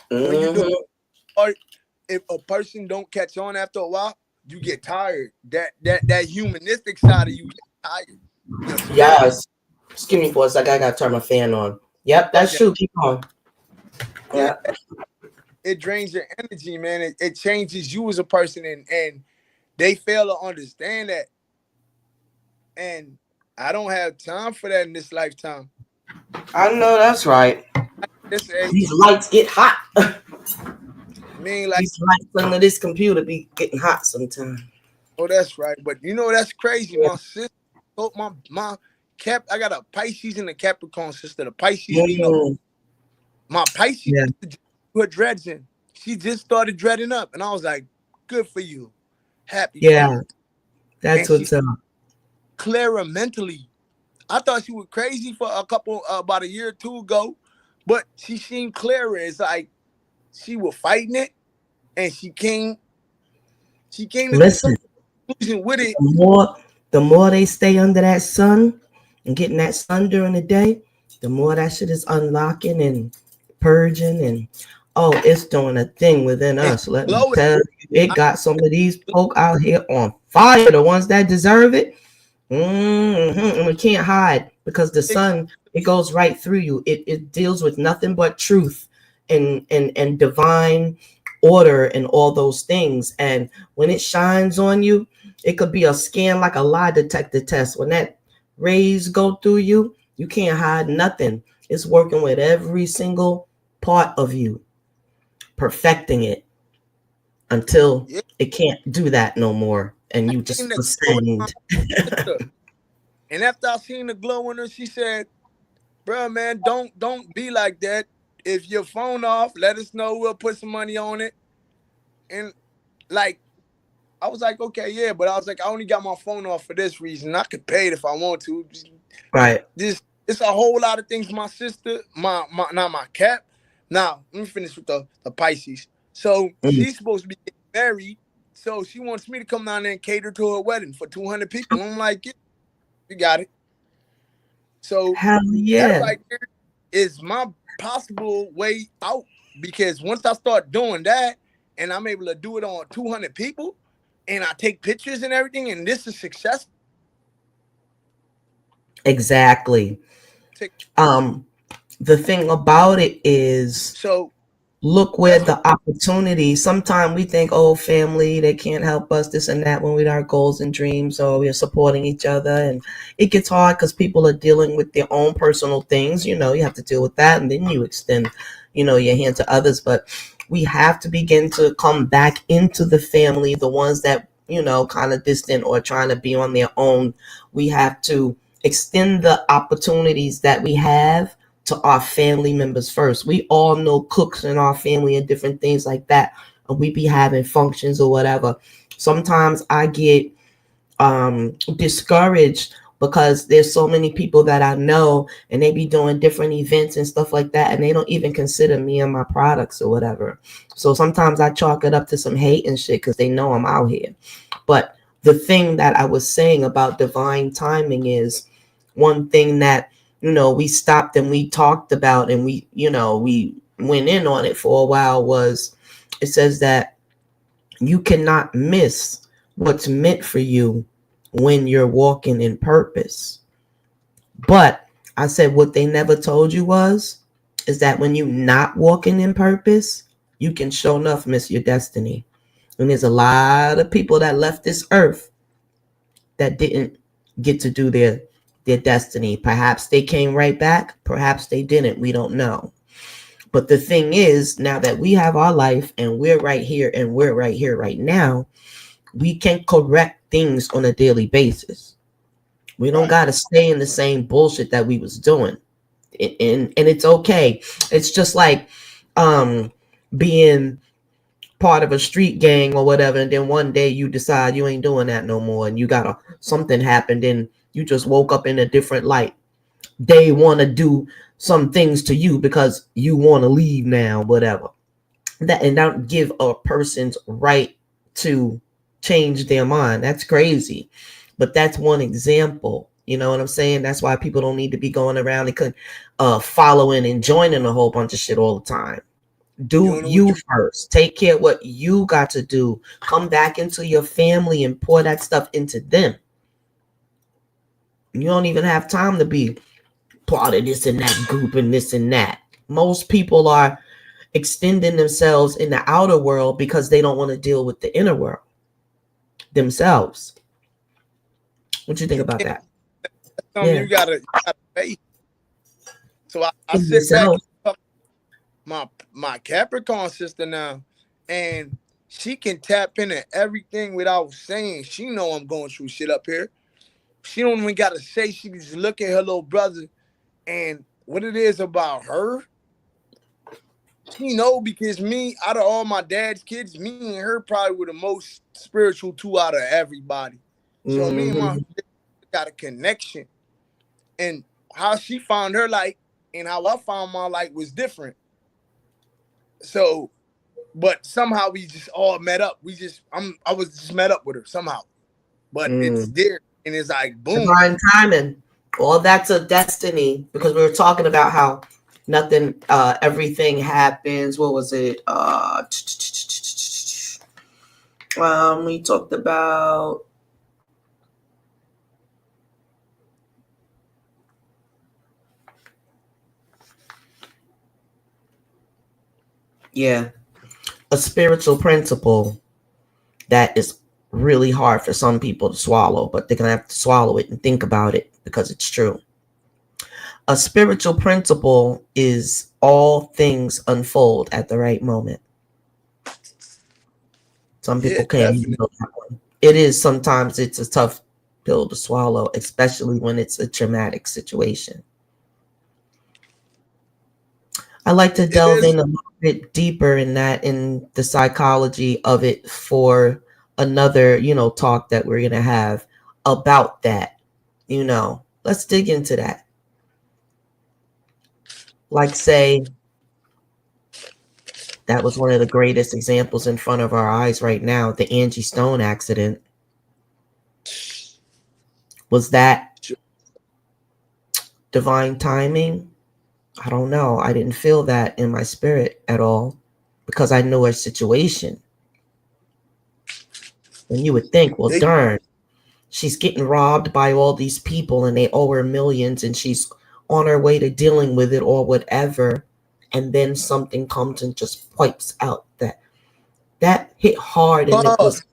when you do Mm-hmm. art, if a person don't catch on after a while, you get tired. That humanistic side of you get tired. Your spirit. Yes. Excuse me for a second. I gotta turn my fan on. Yep, that's Okay. true. Keep on. Yeah. Yeah. It drains your energy, man. It changes you as a person and they fail to understand that. And I don't have time for that in this lifetime. I know that's right. This age, These lights get hot. I mean, like, These lights under this computer be getting hot sometimes. oh, that's right. But you know that's crazy. My sister, oh, my Cap, I got a Pisces and a Capricorn sister. The Pisces be no. Mm, My Pisces yeah. sister just put dreads in. She just started dreading up, and I was like, "Good for you, happy for Yeah. you." That's And she's what's up. clearer mentally. I thought she was crazy for a couple about a year or two ago, but she seemed clearer. It's like she was fighting it, and she came to some Listen, conclusion with it. the more they stay under that sun and getting that sun during the day, the more that shit is unlocking and purging and oh, it's doing a thing within And us. Let me glowing. tell you, it I, got some of these folk out here on fire, the ones that deserve it. And we can't hide because the sun it goes right through you. It deals with nothing but truth and divine order and all those things. And when it shines on you, it could be a scan like a lie detector test. When that rays go through you, you can't hide nothing. It's working with every single part of you, perfecting it until yeah, it can't do that no more. And you seen just the glow in my ascend. sister. And after I seen the glow in her, she said, "Bro, man, don't be like that. If your phone off, let us know. We'll put some money on it." And like, I was like, "Okay, yeah," but I was like, "I only got my phone off for this reason. I could pay it if I want to." Right. This it's a whole lot of things. My sister, my not my Cap. Now let me finish with the Pisces. So Mm. she's supposed to be getting married. So she wants me to come down there and cater to her wedding for 200 people. I'm like, yeah, you got it. So Hell that yeah. right there is my possible way out because once I start doing that and I'm able to do it on 200 people, and I take pictures and everything, and this is success. Exactly. Um, the thing about it is, So look where that's what. the opportunity. Sometimes we think, oh, family, they can't help us, this and that, when we our goals and dreams, or we're supporting each other. And it gets hard because people are dealing with their own personal things. You have to deal with that, and then you extend, your hand to others. But we have to begin to come back into the family, the ones that, kind of distant or trying to be on their own. We have to extend the opportunities that we have to our family members first. We all know cooks in our family and different things like that. And we be having functions or whatever. Sometimes I get discouraged because there's so many people that I know and they be doing different events and stuff like that, and they don't even consider me and my products or whatever. So sometimes I chalk it up to some hate and shit because they know I'm out here. But the thing that I was saying about divine timing is one thing that we stopped and we talked about, and we went in on it for a while, was it says that you cannot miss what's meant for you when you're walking in purpose. But I said what they never told you is that when you're not walking in purpose, you can sure enough miss your destiny. And there's a lot of people that left this earth that didn't get to do their destiny. Perhaps they came right back, perhaps they didn't, we don't know. But the thing is, now that we have our life and we're right here and we're right here right now, we can correct things on a daily basis. We don't got to stay in the same bullshit that we was doing. And it's okay. It's just like being part of a street gang or whatever, and then one day you decide you ain't doing that no more, and you got something happened and you just woke up in a different light. They want to do some things to you because you want to leave now, whatever. That, and don't give a person's right to change their mind. That's crazy. But that's one example. You know what I'm saying? That's why people don't need to be going around and following and joining a whole bunch of shit all the time. Do you first. Take care of what you got to do. Come back into your family and pour that stuff into them. You don't even have time to be part of this and that group and this and that. Most people are extending themselves in the outer world because they don't want to deal with the inner world themselves. What you think about that? You gotta face. So I sit back and my Capricorn sister now, and she can tap into everything without saying. She know I'm going through shit up here. She don't even gotta say. She just look at her little brother, and what it is about her, she know, because me, out of all my dad's kids, me and her probably were the most spiritual two out of everybody. So me and my got a connection, and how she found her light and how I found my light was different. So, but somehow we just all met up. I was just met up with her somehow, but it's there, and it's like boom. Divine timing. All that's a destiny, because we were talking about how nothing, everything happens. What was it? We talked about a spiritual principle that is really hard for some people to swallow, but they're gonna have to swallow it and think about it because it's true. A spiritual principle is all things unfold at the right moment. Some people can't handle that one. It is, sometimes it's a tough pill to swallow, especially when it's a traumatic situation. I like to delve in a little bit deeper in that, in the psychology of it, for another, talk that we're going to have about that. Let's dig into that. Like, say, that was one of the greatest examples in front of our eyes right now, the Angie Stone accident. Was that divine timing? I don't know. I didn't feel that in my spirit at all because I know her situation. And you would think, well, They darn, she's getting robbed by all these people and they owe her millions and she's on her way to dealing with it or whatever. And then something comes and just wipes out that hit hard. And it pause. was,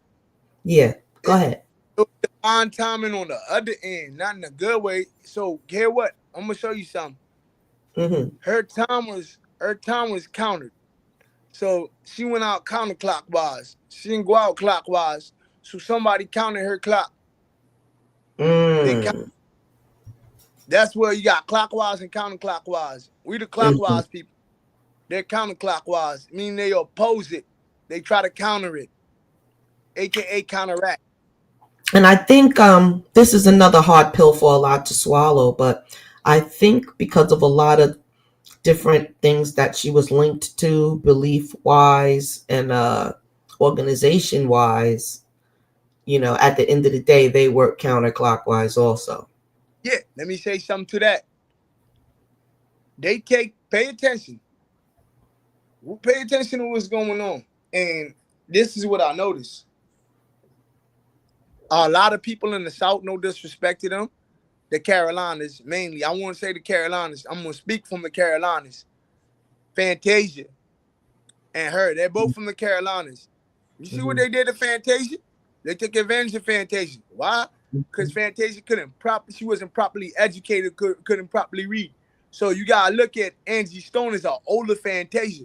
yeah, go It, ahead. it was divine timing on the other end, not in a good way. So, hear what? I'm gonna show you something. Mm-hmm. Her time was countered. So she went out counterclockwise. She didn't go out clockwise. So somebody counted her clock. They count, Mm. that's where you got clockwise and counterclockwise. We the Mm-hmm. clockwise people. They're counterclockwise, meaning they oppose it. They try to counter it, aka counteract. And I think this is another hard pill for a lot to swallow, but I think because of a lot of different things that she was linked to, belief wise and organization wise, at the end of the day, they work counterclockwise also. Yeah, let me say something to that. Pay attention. Pay attention to what's going on. And this is what I noticed. A lot of people in the South, no disrespect to them, the Carolinas mainly. I want to say the Carolinas. I'm gonna speak from the Carolinas. Fantasia and her, they're both from the Carolinas. You see what Mm-hmm. they did to Fantasia? They took advantage of Fantasia. Why? Because Fantasia she wasn't properly educated, couldn't properly read. So you gotta look at Angie Stone as an older Fantasia.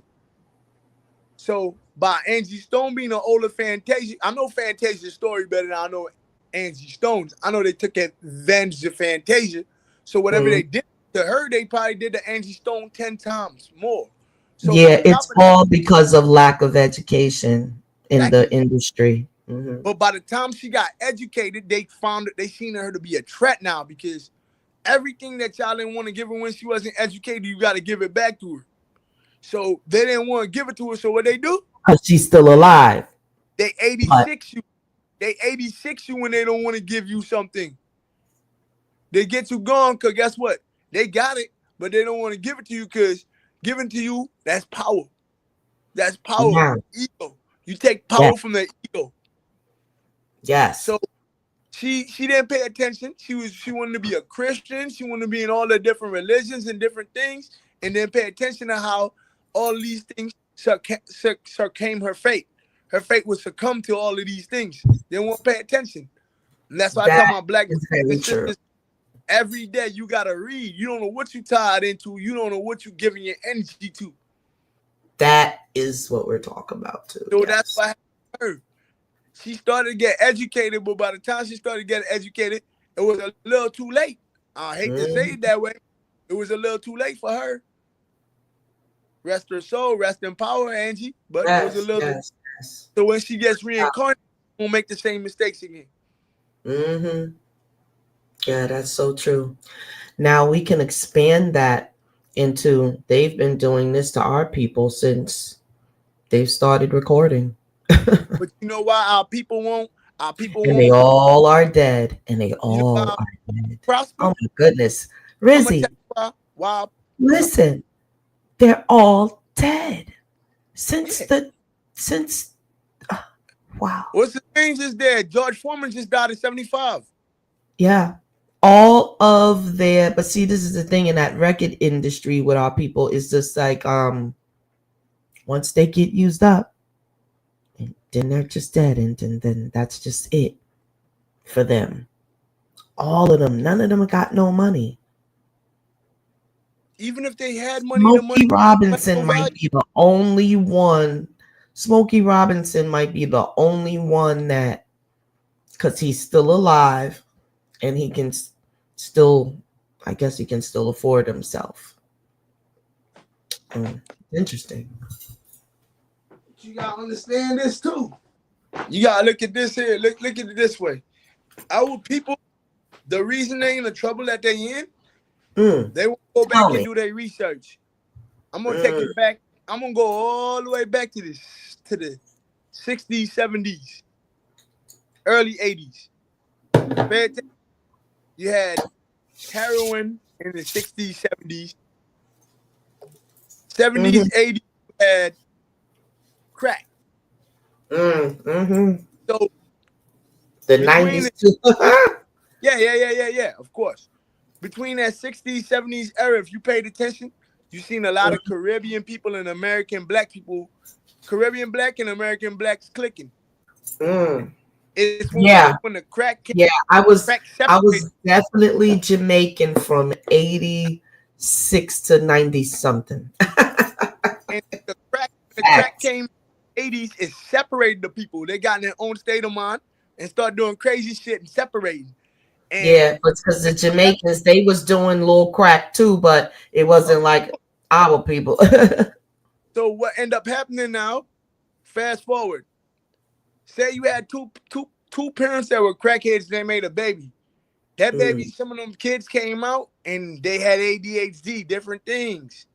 So by Angie Stone being an older Fantasia, I know Fantasia's story better than I know Angie Stone's. I know they took advantage of Fantasia. So whatever Mm-hmm. they did to her, they probably did to Angie Stone 10 times more. So Yeah, on top it's of that, all because of lack of education in the exactly. industry. Mm-hmm. But by the time she got educated, they seen her to be a threat now because everything that y'all didn't want to give her when she wasn't educated, you got to give it back to her. So they didn't want to give it to her. So what they do? Because she's still alive. They But 86 you. They 86 you when they don't want to give you something. They get you gone because guess what? They got it, but they don't want to give it to you because giving to you, that's power. That's power. yeah, Ego. You take yeah, power from the ego. yes, So she didn't pay attention. She wanted to be a Christian. She wanted to be in all the different religions and different things, and then pay attention to how all these things came her fate. Her fate would succumb to all of these things. They won't pay attention. And that's why I tell that my black is brothers very and true. sisters every day you gotta read. You don't know what you tied into. You don't know what you giving your energy to. That is what we're talking about too. So that's Yes. what happened to her. She started to get educated, but by the time she started getting educated, it was a little too late. I hate to say it Mm, that way. It was a little too late for her. Rest her soul, rest in power, Angie. But it was a yes, little too. yes, yes. So when she gets reincarnated, she won't make the same mistakes again. Mm-hmm. Yeah, that's so true. Now we can expand that into they've been doing this to our people since they've started recording. But you know why our people won't? Our people And they won't. all are dead. And they You know why all our are dead. prosper? Oh my goodness. I'm gonna tell Rizzy, you why. Why? listen, they're all dead. Since Yeah. the since uh, wow. What's the thing just there? George Foreman just died at 75. Yeah. All of their but see this is the thing in that record industry with our people is just like once they get used up, then they're just dead and then that's just it for them. All of them, none of them got no money. Even if they had money, the money Smokey had no Robinson value. might be the only one. Smokey Robinson might be the only one that, because he's still alive and he can still, I guess he can still afford himself. Interesting. You gotta understand this too. You gotta look at this here. Look at it this way. Our people, the reason they in the trouble that they in, they won't go Tell back and me. do their research. I'm gonna take it back. I'm gonna go all the way back to the 60s, 70s, early 80s. You had heroin in the 60s, 70s, 70s, 80s. You had crack. Mm-hmm. So The Between 90s too. yeah. Of course. Between that 60s, 70s era, if you paid attention, you seen a lot of Caribbean people and American black people, Caribbean black and American blacks clicking. Mm. It's Yeah, when the crack came, yeah. I was crack I separated, was definitely Jamaican from 86 to 90 something. and the crack Facts. came 80s, it separated the people. They got in their own state of mind and started doing crazy shit and separating. And Yeah, but because the what Jamaicans, they was doing little crack too, but it happened, wasn't like our people. so what end up happening now? Fast forward. Say you had two parents that were crackheads. They made a baby. That baby, Mm, some of them kids came out and they had ADHD, different things.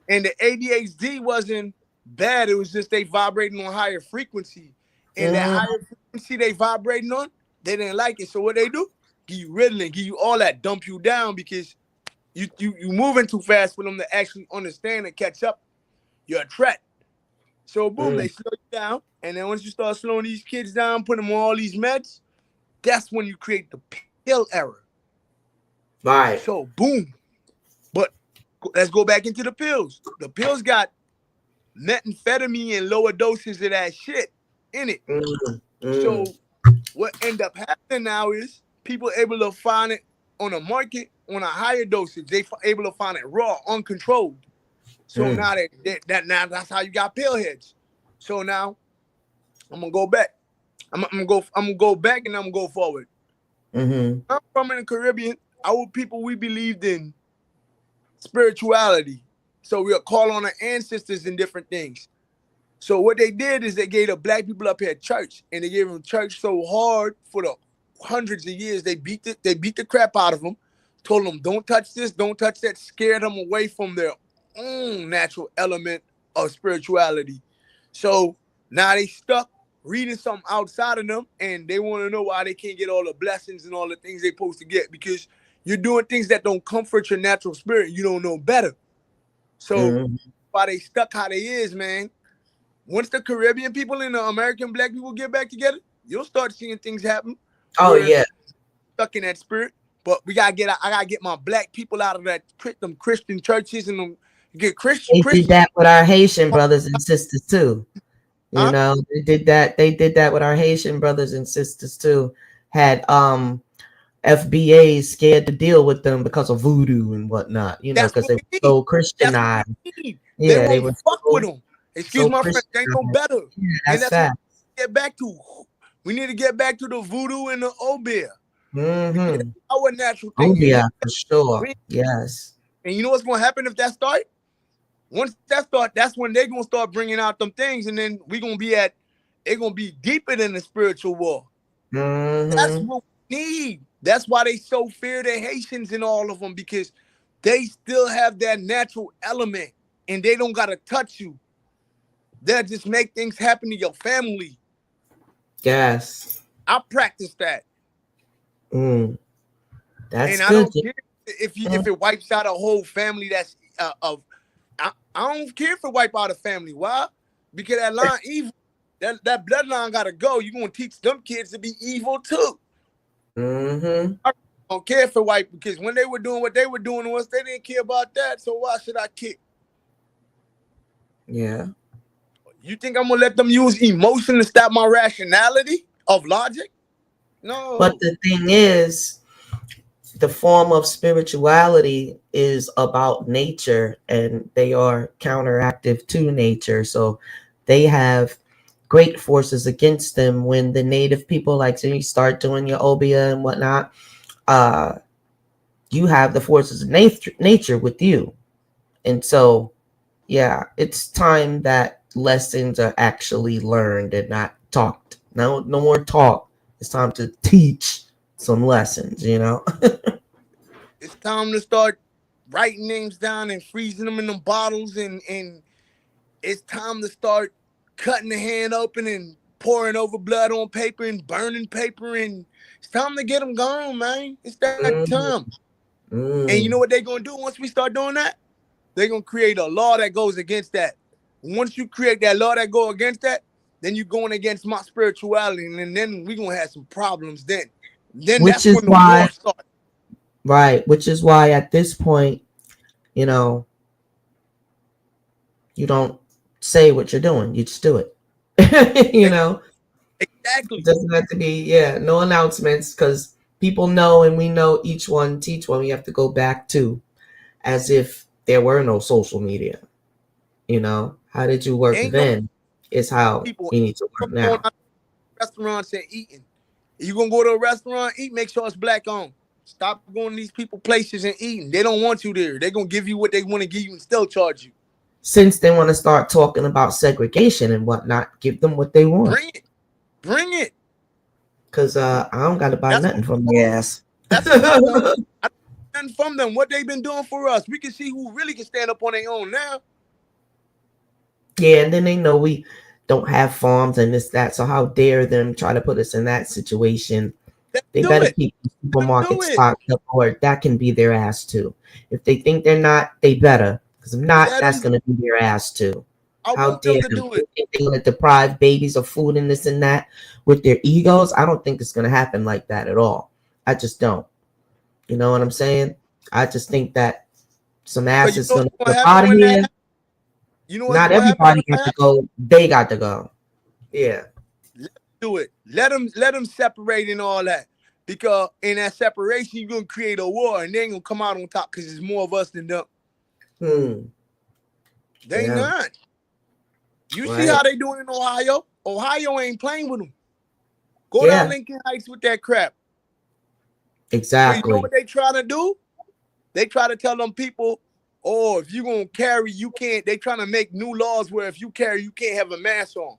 And the ADHD wasn't bad. It was just they vibrating on higher frequency. And that mm, higher frequency they vibrating on, they didn't like it. So what they do? Give you Ritalin, give you all that, dump you down because you moving too fast for them to actually understand and catch up. You're a threat. So boom, mm. they slow you down. And then once you start slowing these kids down, put them on all these meds, that's when you create the pill error. Right. So boom. But let's go back into the pills. The pills got methamphetamine in lower doses of that shit in it. Mm, mm, So what end up happening now is people able to find it on the market on a higher dosage. They able to find it raw, uncontrolled. So mm, now that now that's how you got pill heads. So now I'm gonna go back. I'm gonna go back and I'm gonna go forward. mm-hmm, I'm from in the Caribbean. Our people we believed in spirituality. So we'll call on our ancestors and different things. So what they did is they gave the black people up here church, and they gave them church so hard for the hundreds of years. They beat the crap out of them, told them don't touch this, don't touch that, scared them away from their own natural element of spirituality. So now they stuck reading something outside of them, and they want to know why they can't get all the blessings and all the things they're supposed to get because you're doing things that don't comfort your natural spirit. You don't know better. So mm. why they stuck how they is, man. Once the Caribbean people and the American black people get back together, you'll start seeing things happen Oh where yeah, stuck in that spirit. But I gotta get my black people out of that them Christian churches and them get they did Christian. that with our Haitian brothers and sisters too. You Huh? know, they did that. They did that with our Haitian brothers and sisters too. Had FBA scared to deal with them because of voodoo and whatnot. You know, That's because what they we were need. so That's what Christianized. we need. They Yeah, they won't were fuck with so them. Excuse so my French. They ain't no Christianized. better. Yeah, And that's that's what fact. we get back to. We need to get back to the voodoo and the obeah. Because Mm-hmm. that's our natural Oh thing. yeah, for sure. We, Yes. and you know what's gonna happen if that start? Once that start, that's when they're gonna start bringing out them things, and then we gonna be at it gonna be deeper than the spiritual war. That's Mm-hmm. what we need. That's why they so fear the Haitians and all of them because they still have that natural element, and they don't gotta touch you. They'll just make things happen to your family. Yes. I practice that, Mm. That's and I good. don't care if it wipes out a whole family. That's of I don't care if it wipe out a family. Why? Because that line evil, that bloodline gotta go. You gonna teach them kids to be evil too. Mm-hmm. I don't care if it wipe because when they were doing what they were doing to us, they didn't care about that. So why should I care? Yeah. You think I'm gonna let them use emotion to stop my rationality of logic? But No. the thing is, the form of spirituality is about nature and they are counteractive to nature. So they have great forces against them when the native people, like, so you start doing your obia and whatnot, uh, you have the forces of nature with you. And so, yeah, it's time that lessons are actually learned and not talked. No more talk. It's time to teach some lessons, you know? It's time to start writing names down and freezing them in them bottles and it's time to start cutting the hand open and pouring over blood on paper and burning paper and it's time to get them gone, man. It's that time. Mm, And you know what mm, they're gonna do once we start doing that? They're gonna create a law that goes against that. Once you create that law that go against that, then you going against my spirituality, and then we gonna have some problems. Then Which that's is when the why, war starts. right? Which is why at this point, you know, you don't say what you're doing. You just do it. You know, it Exactly. doesn't have to be, no announcements because people know and we know each one teach one. We have to go back to as if there were no social media. You know, how did you work Ain't no then? Is how people you need to work going now. out to restaurants and eating. If you gonna go to a restaurant, eat, make sure it's black owned. Stop going to these people places and eating. They don't want you there. They're gonna give you what they want to give you and still charge you. Since they want to start talking about segregation and whatnot, give them what they want. Bring it. Bring it. Cause I don't gotta buy That's what nothing from I the want. ass. That's what I want. I don't want nothing from them. What they've been doing for us. We can see who really can stand up on their own now. Yeah, and then they know we don't have farms and this, that. So how dare them try to put us in that situation? Let's They do better it. keep the Let them do supermarket it. stocked up, or that can be their ass too. If they think they're not, they better. Because if not, Let that's them. gonna be their ass too. I How want them dare to them? do They it. think they're gonna deprive babies of food and this and that with their egos? I don't think it's gonna happen like that at all. I just don't. You know what I'm saying? I just think that some Cause ass you is know gonna what's gonna get up happen out of when that here. happens? You know what's Not gonna happen everybody when got that to happens? go. They got to go. Yeah. Let them do it. Let them separate and all that. Because in that separation, you're gonna create a war and they ain't gonna come out on top because there's more of us than them. Hmm. They Yeah. not. You see Right. how they doing in Ohio? Ohio ain't playing with them. Go down Yeah. Lincoln Heights with that crap. Cause you know Exactly. what they trying to do? They try to tell them people, oh, if you gonna carry, you can't. They trying to make new laws where if you carry, you can't have a mask on.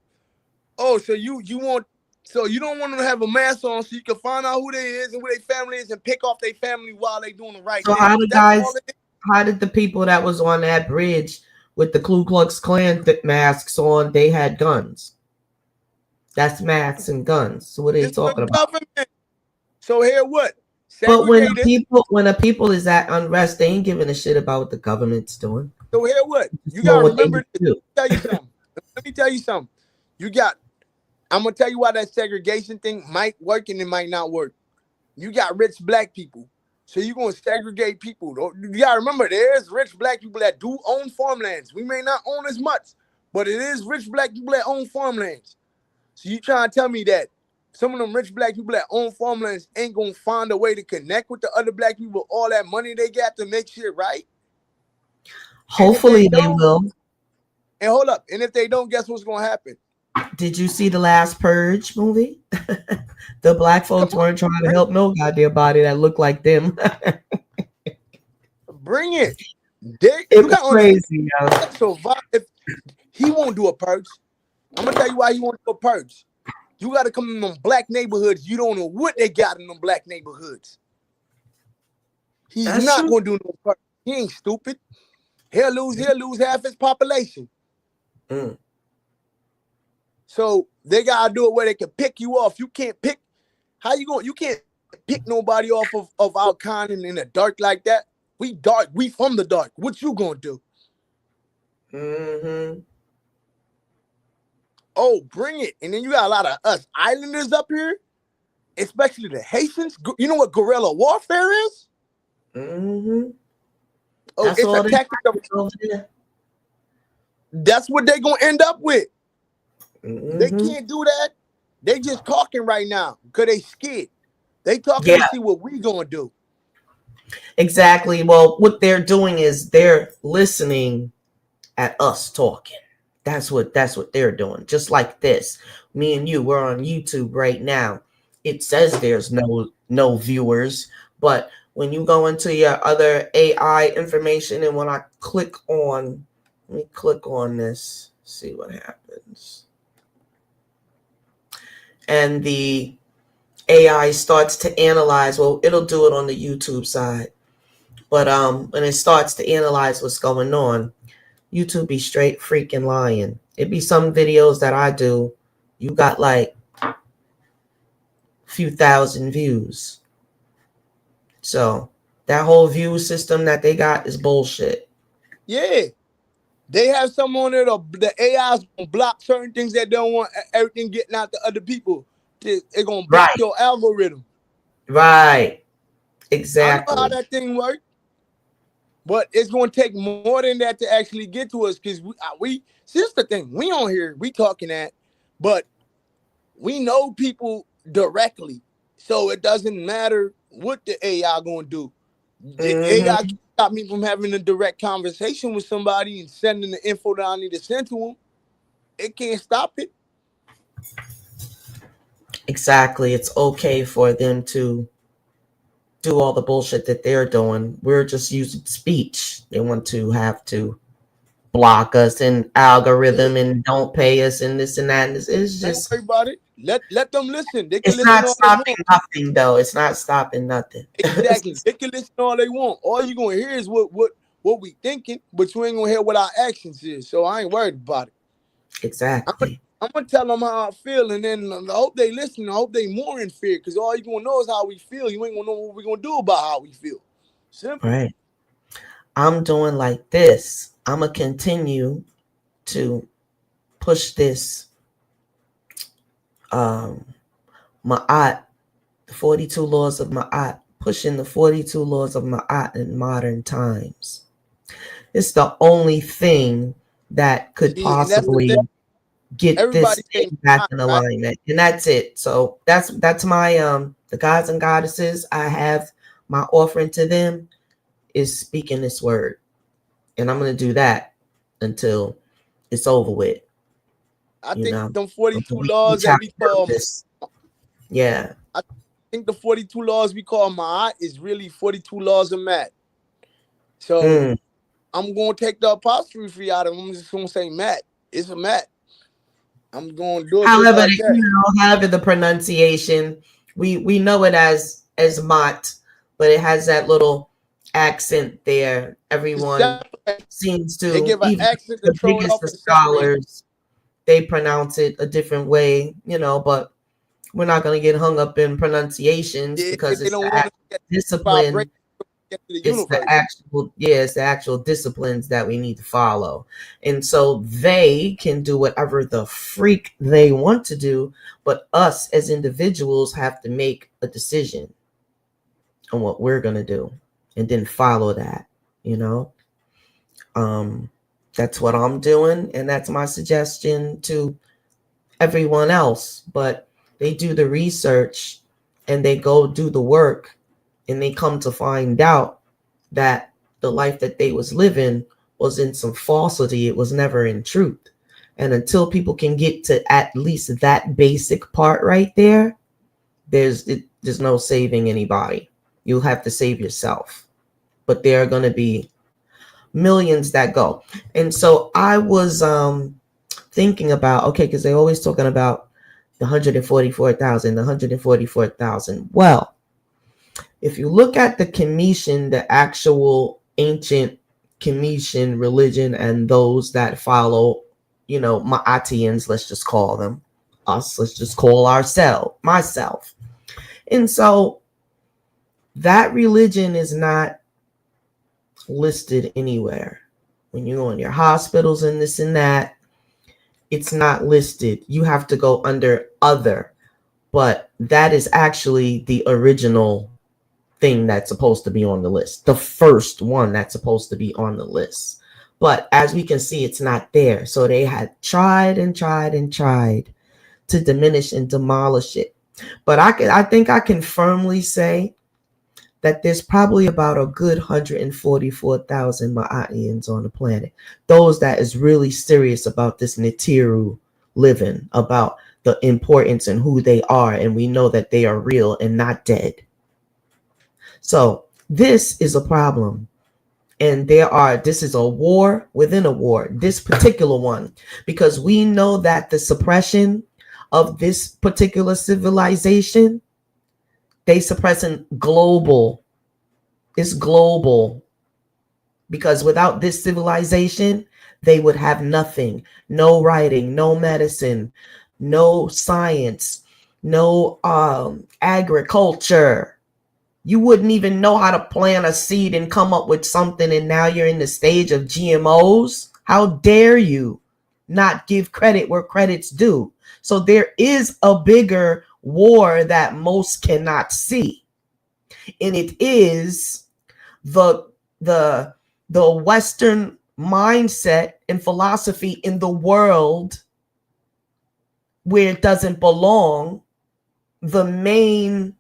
Oh, so you want, so you don't want them to have a mask on so you can find out who they is and who their family is and pick off their family while they doing the right So thing. That's all it is. how did the people that was on that bridge with the Ku Klux Klan masks on, they had guns? That's masks and guns. So what are they It's the talking about? government. So here what? But Segregators. when the people is at unrest, they ain't giving a shit about what the government's doing. So here what? Just You doing gotta what they need remember to this. do. Tell you something. Let me tell you something. You got. I'm gonna tell you why that segregation thing might work and it might not work. You got rich black people. So you're gonna segregate people. You gotta remember there's rich black people that do own farmlands. We may not own as much, but it is rich black people that own farmlands. So you trying to tell me that some of them rich black people that own farmlands ain't gonna find a way to connect with the other black people, all that money they got to make shit right? And if they Hopefully they don't, will. and hold up, and if they don't, guess what's gonna happen? Did you see the last Purge movie? The black Come folks on, weren't trying to bring, help no goddamn body that looked like them. bring it. They, It you was gotta understand. crazy, yo. Survive. If he won't do a purge, I'm gonna tell you why he won't do a purge. You got to come in them black neighborhoods. You don't know what they got in them black neighborhoods. He's That's not true. gonna do no purge. He ain't stupid. He'll lose half his population. Mm. So they gotta do it where they can pick you off. You can't pick. How you going? You can't pick nobody off of our kind in the dark like that. We dark. We from the dark. What you gonna do? Mm-hmm. Oh, bring it. And then you got a lot of us islanders up here, especially the Haitians. You know what guerrilla warfare is? Mm-hmm. Oh, That's it's a all they tactic of. practice over there. That's what they gonna end up with. They Mm-hmm. can't do that. They just talking right now because they scared. They talking to Yeah, see what we gonna do. exactly. Well, what they're doing is they're listening at us talking. That's what they're doing. Just like this. Me and you, we're on YouTube right now. It says there's no viewers, but when you go into your other AI information and when I click on, let me click on this, see what happens. And the AI starts to analyze, well, it'll do it on the YouTube side. But when it starts to analyze what's going on, YouTube be straight freaking lying. It be some videos that I do, you got like a few thousand views. So that whole view system that they got is bullshit. Yeah, They have some on there. The AI's gonna block certain things that don't want everything getting out to other people. They're gonna block Right. your algorithm. Right. I know how Exactly. that thing works, but it's gonna take more than that to actually get to us. Because we see, this the thing. We on here, we talking that, but we know people directly, so it doesn't matter what the AI gonna do. The AI Hmm. can't stop me from having a direct conversation with somebody and sending the info that I need to send to them. It can't stop it. Exactly. It's okay for them to do all the bullshit that they're doing. We're just using speech. They want to have to block us and Yeah, algorithm and don't pay us and this and that. And it's don't just, worry about it. Let them listen. They can it's listen not all they stopping want. nothing though. It's not stopping nothing. Exactly. They can listen all they want. All you gonna hear is what we thinking, but you ain't gonna hear what our actions is. So I ain't worried about it. I'm gonna, Exactly. I'm gonna tell them how I feel, and then I hope they listen. I hope they more in fear, because all you gonna know is how we feel. You ain't gonna know what we gonna do about how we feel. Simple. Right. I'm doing like this. I'm going to continue to push this um Ma'at, the 42 laws of Ma'at, pushing the 42 laws of Ma'at in modern times. It's the only thing that could See, and that's the thing. possibly get Everybody this saying thing back not in right. alignment. And that's it. So that's my the gods and goddesses. I have my offering to them is speaking this word. And I'm gonna do that until it's over with, I you think know. them 42 We laws each that have we a call, purpose. Yeah. I think the 42 laws we call Ma'at is really 42 laws of Matt. So Mm. I'm gonna take the apostrophe out of them. I'm just gonna say Matt. It's a Matt. I'm gonna do it just However, like that. however the pronunciation, we know it as Mott, but it has that little accent there. To Everyone separate. seems They to, give an even accent to the throw it biggest off of and separate. scholars, they pronounce it a different way, but we're not going to get hung up in pronunciations They because it's don't the want to get vibration discipline. get to the It's the universe. actual, yeah, it's the actual disciplines that we need to follow. And so they can do whatever the freak they want to do, but us as individuals have to make a decision on what we're going to do and then follow that, you know? Um, that's what I'm doing. And that's my suggestion to everyone else. But they do the research and they go do the work and they come to find out that the life that they was living was in some falsity. It was never in truth. And until people can get to at least that basic part right there, there's no saving anybody. You'll have to save yourself. But there are going to be millions that go. And so I was thinking about, okay, because they're always talking about the 144,000, the 144,000. Well, if you look at the Commission, the actual ancient Commission religion, and those that follow, Ma'atians, let's just call them, us, let's just call ourselves, myself. And so that religion is not listed anywhere. When you go in your hospitals and this and that, it's not listed. You have to go under other, but that is actually the original thing that's supposed to be on the list, the first one that's supposed to be on the list. But as we can see, it's not there. So they had tried and tried and tried to diminish and demolish it. But I think I can firmly say that there's probably about a good 144,000 Ma'atians on the planet. Those that is really serious about this Nitiru living, about the importance and who they are, and we know that they are real and not dead. So this is a problem. And this is a war within a war, this particular one, because we know that the suppression of this particular civilization, they suppressing global. It's global, because without this civilization, they would have nothing, no writing, no medicine, no science, no agriculture. You wouldn't even know how to plant a seed and come up with something, and now you're in the stage of GMOs. How dare you not give credit where credit's due? So there is a bigger war that most cannot see. And it is the the the Western mindset and philosophy in the world where it doesn't belong, the main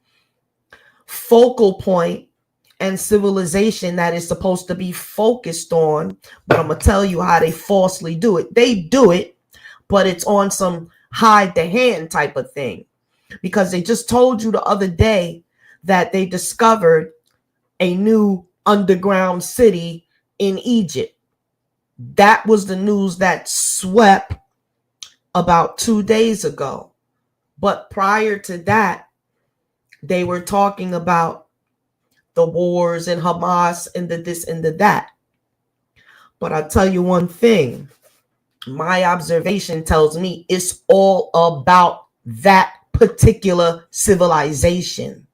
focal point and civilization that is supposed to be focused on. But I'm gonna tell you how they falsely do it. They do it, but it's on some hide the hand type of thing, because they just told you the other day that they discovered a new underground city in Egypt. That was the news that swept about 2 days ago. But prior to that, they were talking about the wars and Hamas and the this and the that. But I'll tell you one thing. My observation tells me it's all about that particular civilization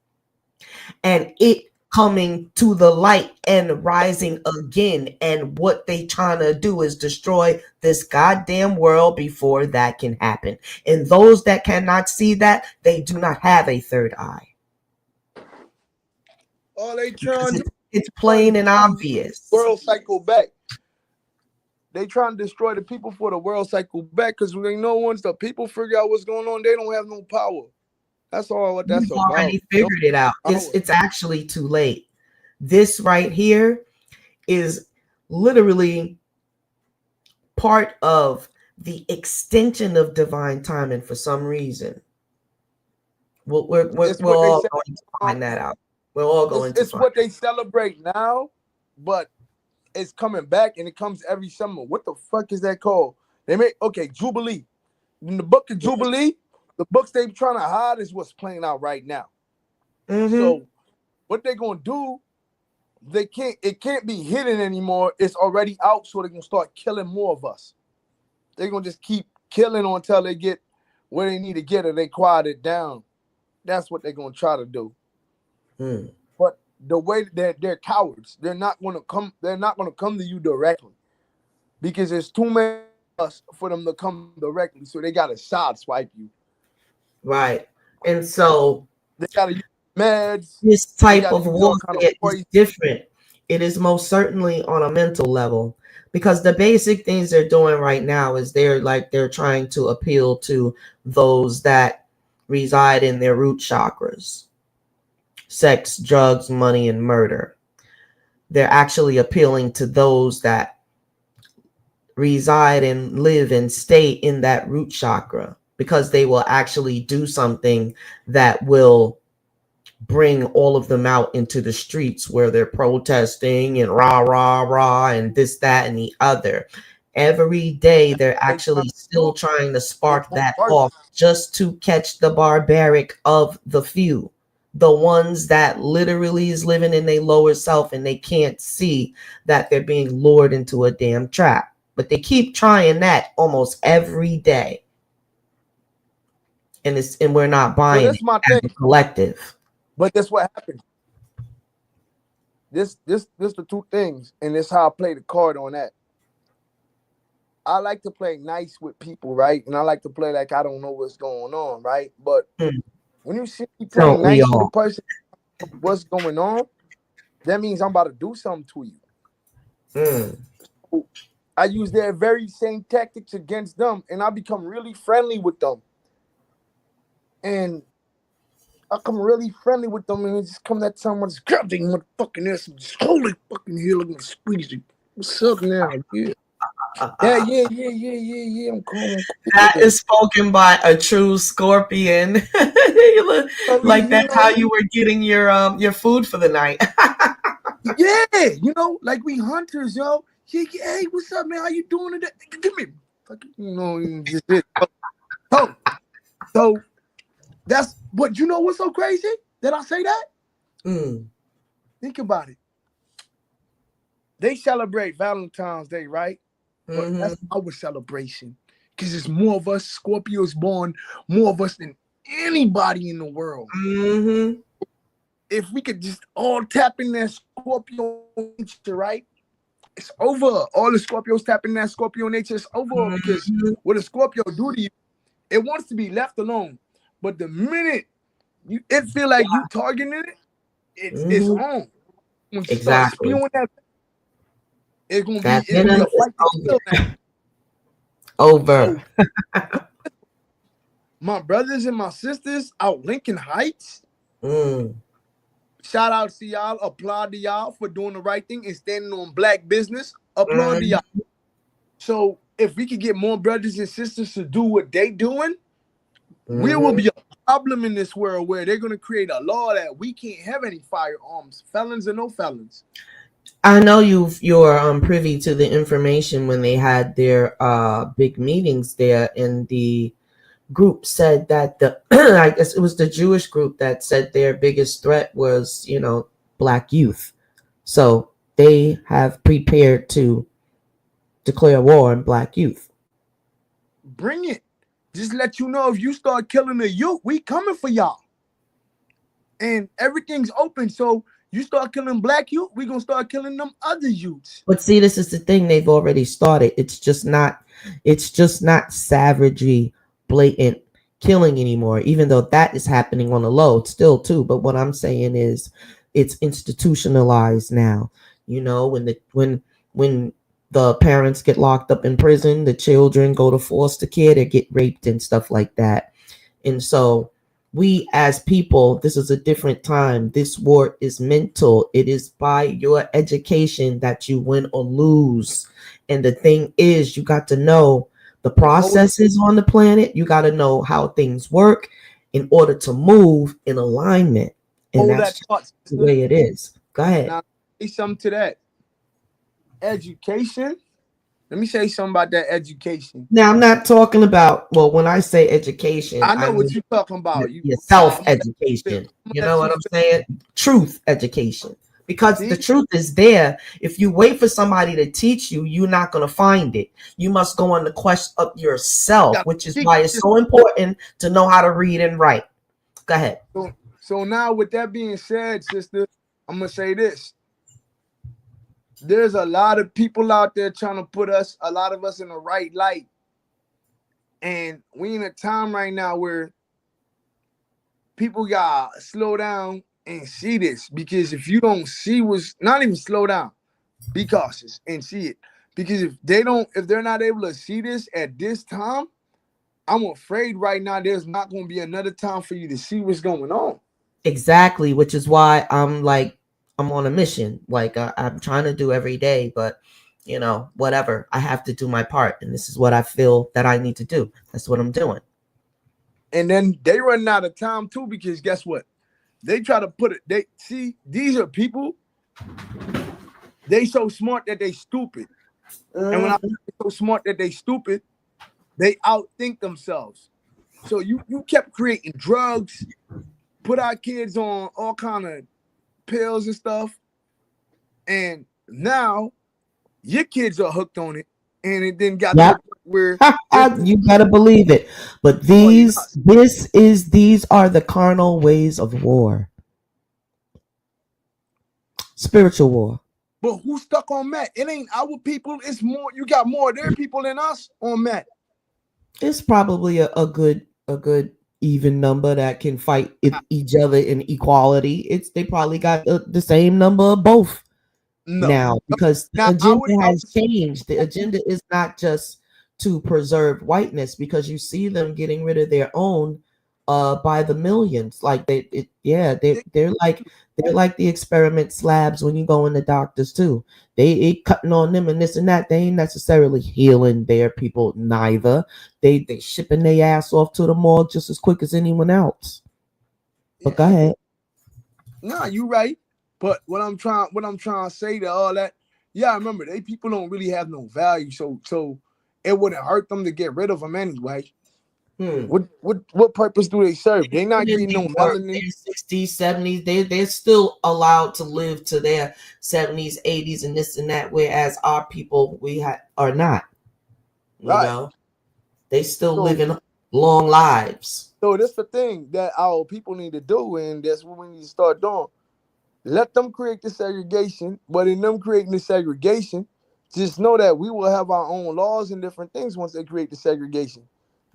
and it coming to the light and rising again. And what they trying to do is destroy this goddamn world before that can happen. And those that cannot see that, they do not have a third eye. All they trying to do It's plain and obvious. world cycle back. They trying to destroy the people for the world cycle back, because when they know once the people figure out what's going on, they don't have no power. That's all what that's You've about. already figured it out. It's actually too late. This right here is literally part of the extension of divine timing for some reason. We're all going to find that out. We're all going to It's what they celebrate now, but it's coming back, and it comes every summer. What the fuck is that called? They make Jubilee. In the book of Jubilee, the books they trying to hide is what's playing out right now. So what they gonna do? It can't be hidden anymore. It's already out, so they're gonna start killing more of us. They're gonna just keep killing until they get where they need to get, or they quiet it down. That's what they're gonna try to do. But the way that they're cowards, they're not gonna come to you directly, because there's too many of us for them to come directly. So they gotta side swipe you. Right. And so they gotta use meds. This type of warfare is different. It is most certainly on a mental level, because the basic things they're doing right now is they're trying to appeal to those that reside in their root chakras: sex, drugs, money, and murder. They're actually appealing to those that reside and live and stay in that root chakra, because they will actually do something that will bring all of them out into the streets where they're protesting and rah, rah, rah, and this, that, and the other. Every day they're actually still trying to spark that off, just to catch the barbaric of the few, the ones that literally is living in their lower self, and they can't see that they're being lured into a damn trap. But they keep trying that almost every day. And we're not buying it as a collective. But that's what happened. This the two things, and this how I play the card on that. I like to play nice with people, right? And I like to play like I don't know what's going on, right? But when you see me playing nice with a person, what's going on, that means I'm about to do something to you. So I use their very same tactics against them, and I become really friendly with them. And I come really friendly with them, and it just come that time I just grab their motherfucking ass and just hold it fucking here, looking squeeze it. What's up now? Yeah. Yeah. I'm cool. That is spoken by a true Scorpion. You look like that's how you were getting your food for the night. Yeah, like we hunters, yo. Yeah, hey, what's up, man? How you doing today? Give me, fucking, just it. So that's what what's so crazy that I say that? Think about it. They celebrate Valentine's Day, right? But that's our celebration, because there's more of us Scorpios born, more of us than anybody in the world. If we could just all tap in that Scorpio nature, right? it's over. All the Scorpios tapping that Scorpio nature, it's over because Mhm. what a Scorpio do to you, it wants to be left alone. But the minute it feel like you targeting it, it's Mhm. on. When you start Exactly. spewing that, That it's gonna be venom a is fight to over. kill now. Over. So my brothers and my sisters out Lincoln Heights, Mm. shout out to y'all. Applaud to y'all for doing the right thing and standing on black business. Applaud to Mhm. y'all. So if we could get more brothers and sisters to do what they doing, we will Mhm. be a problem in this world where they're gonna create a law that we can't have any firearms, felons or no felons. I know you're privy to the information when they had their big meetings there, and the group said that the I guess it was the Jewish group that said their biggest threat was, black youth. So they have prepared to declare war on black youth. Bring it. Just let you know if you start killing the youth, we coming for y'all. And everything's open. So you start killing black youth, we gonna start killing them other youths. But see, this is the thing, they've already started. It's just not savagery, blatant killing anymore, even though that is happening on the low still too. But what I'm saying is it's institutionalized now. When the parents get locked up in prison, the children go to foster care, they get raped and stuff like that. And so we as people, this is a different time. This war is mental. It is by your education that you win or lose. And the thing is, you got to know the And hold processes on the planet. You got to know how things work in order to move in alignment. And hold that's that just thought, the sister. way it is. Go ahead. Now say something to that. Education. Let me say something about that education. Now, I'm not talking about, well, when I say education, I I know what mean you're talking about. You your I'm self gonna education. I'm gonna You know let you what I'm feel. saying? Truth education. Because See, the truth is there. If you wait for somebody to teach you, you're not going to find it. You must go on the quest of you yourself, gotta which is seek why it's this. so important to know how to read and write. Go ahead. So now with that being said, sister, I'm gonna say this. There's a lot of people out there trying to put a lot of us in the right light. And we in a time right now where people gotta slow down and see this. Because if you don't see what's not even slow down, be cautious and see it. Because if they're not able to see this at this time, I'm afraid right now there's not gonna be another time for you to see what's going on. Exactly, which is why I'm on a mission. Like I'm trying to do every day, but whatever. I have to do my part, and this is what I feel that I need to do. That's what I'm doing. And then they run out of time too, because guess what? They try to put it, they see these are people, they so smart that they stupid. And when I Mhm. say so smart that they stupid, they outthink themselves. So you kept creating drugs, put our kids on all kind of pills and stuff, and now your kids are hooked on it, and it then got to Yeah, the point where there's you better believe it. But oh yeah. these are the carnal ways of war, spiritual war. But who's stuck on Matt? It ain't our people. It's more. You got more of their people than us on Matt. It's probably a good even number that can fight each other in equality. They probably got the same number of both No. now, because the Now agenda I has would say changed. The agenda is not just to preserve whiteness, because you see them getting rid of their own by the millions. Like they're like the experiment slabs when you go in the doctors too. They cutting on them and this and that. They ain't necessarily healing their people neither. They shipping their ass off to the morgue just as quick as anyone else. But go yeah. ahead. Nah, you right. But what I'm trying to say to all that, yeah, I remember they people don't really have no value. So it wouldn't hurt them to get rid of them anyway. Hmm. What purpose do they serve? They not Even getting no they work melanin. their 60s, 70s, they're still allowed to live to their 70s, 80s, and this and that, whereas our people are not. You Right. know, they still So living long lives. so that's the thing that our people need to do, and that's what we need to start doing. Let them create the segregation, but in them creating the segregation, just know that we will have our own laws and different things once they create the segregation.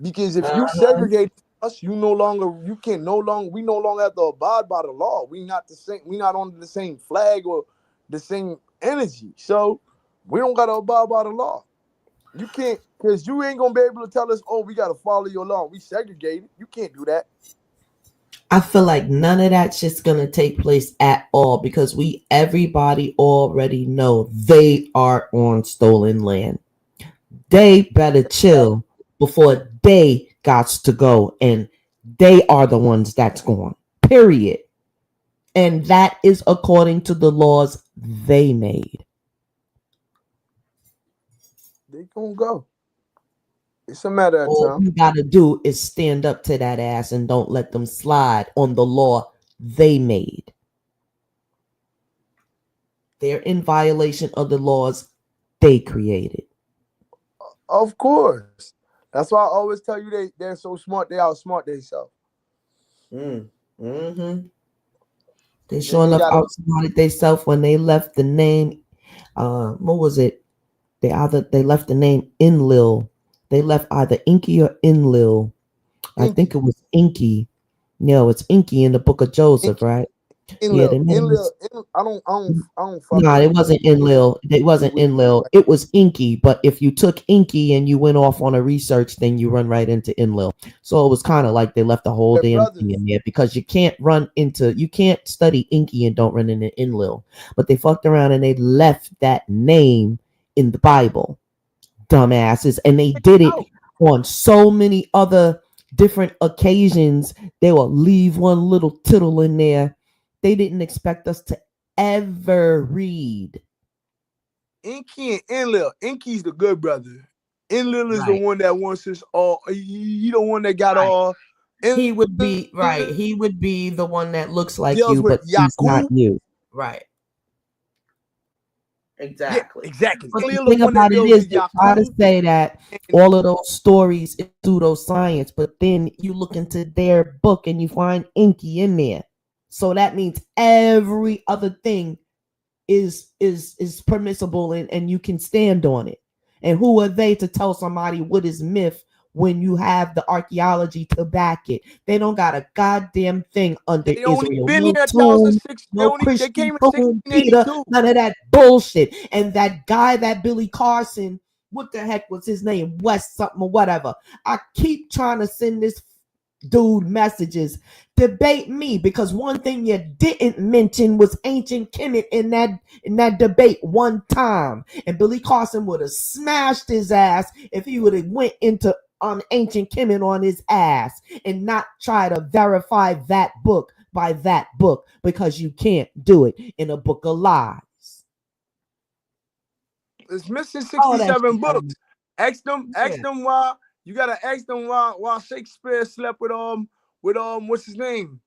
Because if you Uh-huh. segregate us, you can no longer, we no longer have to abide by the law. We not the same, we not under the same flag or the same energy. So we don't gotta abide by the law. You can't, because you ain't gonna be able to tell us, oh, we gotta follow your law. We segregated. You can't do that. I feel like none of that shit's gonna take place at all because everybody already know they are on stolen land. They better chill before they got to go, and they are the ones that's gone. Period. And that is according to the laws they made. They gonna go. It's a matter of All time. you gotta do is stand up to that ass and don't let them slide on the law they made. They're in violation of the laws they created. Of course. That's why I always tell you they're so smart, they outsmart themselves. Mm-hmm. They Then sure they enough got outsmarted themselves when they left the name. What was it? They left the name Enlil. They left either Inky or Enlil. I think Inky. it was Inky. No, it's Inky in the Book of Joseph, Inky. right? Yeah, the Enlil. name Enlil. was. I don't fuck No, with it him. wasn't Enlil. It wasn't Enlil. It was Inky. But if you took Inky and you went off on a research, then you run right into Enlil. So it was kind of like they left the whole They're damn thing brothers. in there because you can't study Inky and don't run into Enlil. But they fucked around and they left that name in the Bible, dumbasses, and they did it Oh, on so many other different occasions. They will leave one little tittle in there. They didn't expect us to ever read. Inky and Enlil. Inky's the good brother. Enlil is the Right, one that wants us all. He the one that got right. all. He would be right. Enlil He would be the one that looks like deals you, with but he's not Yakub. you. Right. Yeah, Exactly. exactly. But the Enlil the thing one that about it deals is with they try to Yakub. say that And all of those stories is pseudoscience, but then you look into their book and you find Inky in there. So that means every other thing is permissible and you can stand on it. And who are they to tell somebody what is myth when you have the archaeology to back it? They don't got a goddamn thing under they only Israel. been No here tomb, 1,006. no They Christian came in tomb, Peter, 1682. none of that bullshit. And that guy, that Billy Carson, what the heck was his name? West something or whatever. I keep trying to send this dude messages. Debate me, because one thing you didn't mention was ancient Kemet in that debate one time, and Billy Carson would have smashed his ass if he would have went into ancient Kemet on his ass and not try to verify that book by that book, because you can't do it in a book of lies. It's missing All that 67 shit out of books. me. Ask Yeah. them why. You gotta ask them why Shakespeare slept with what's his name?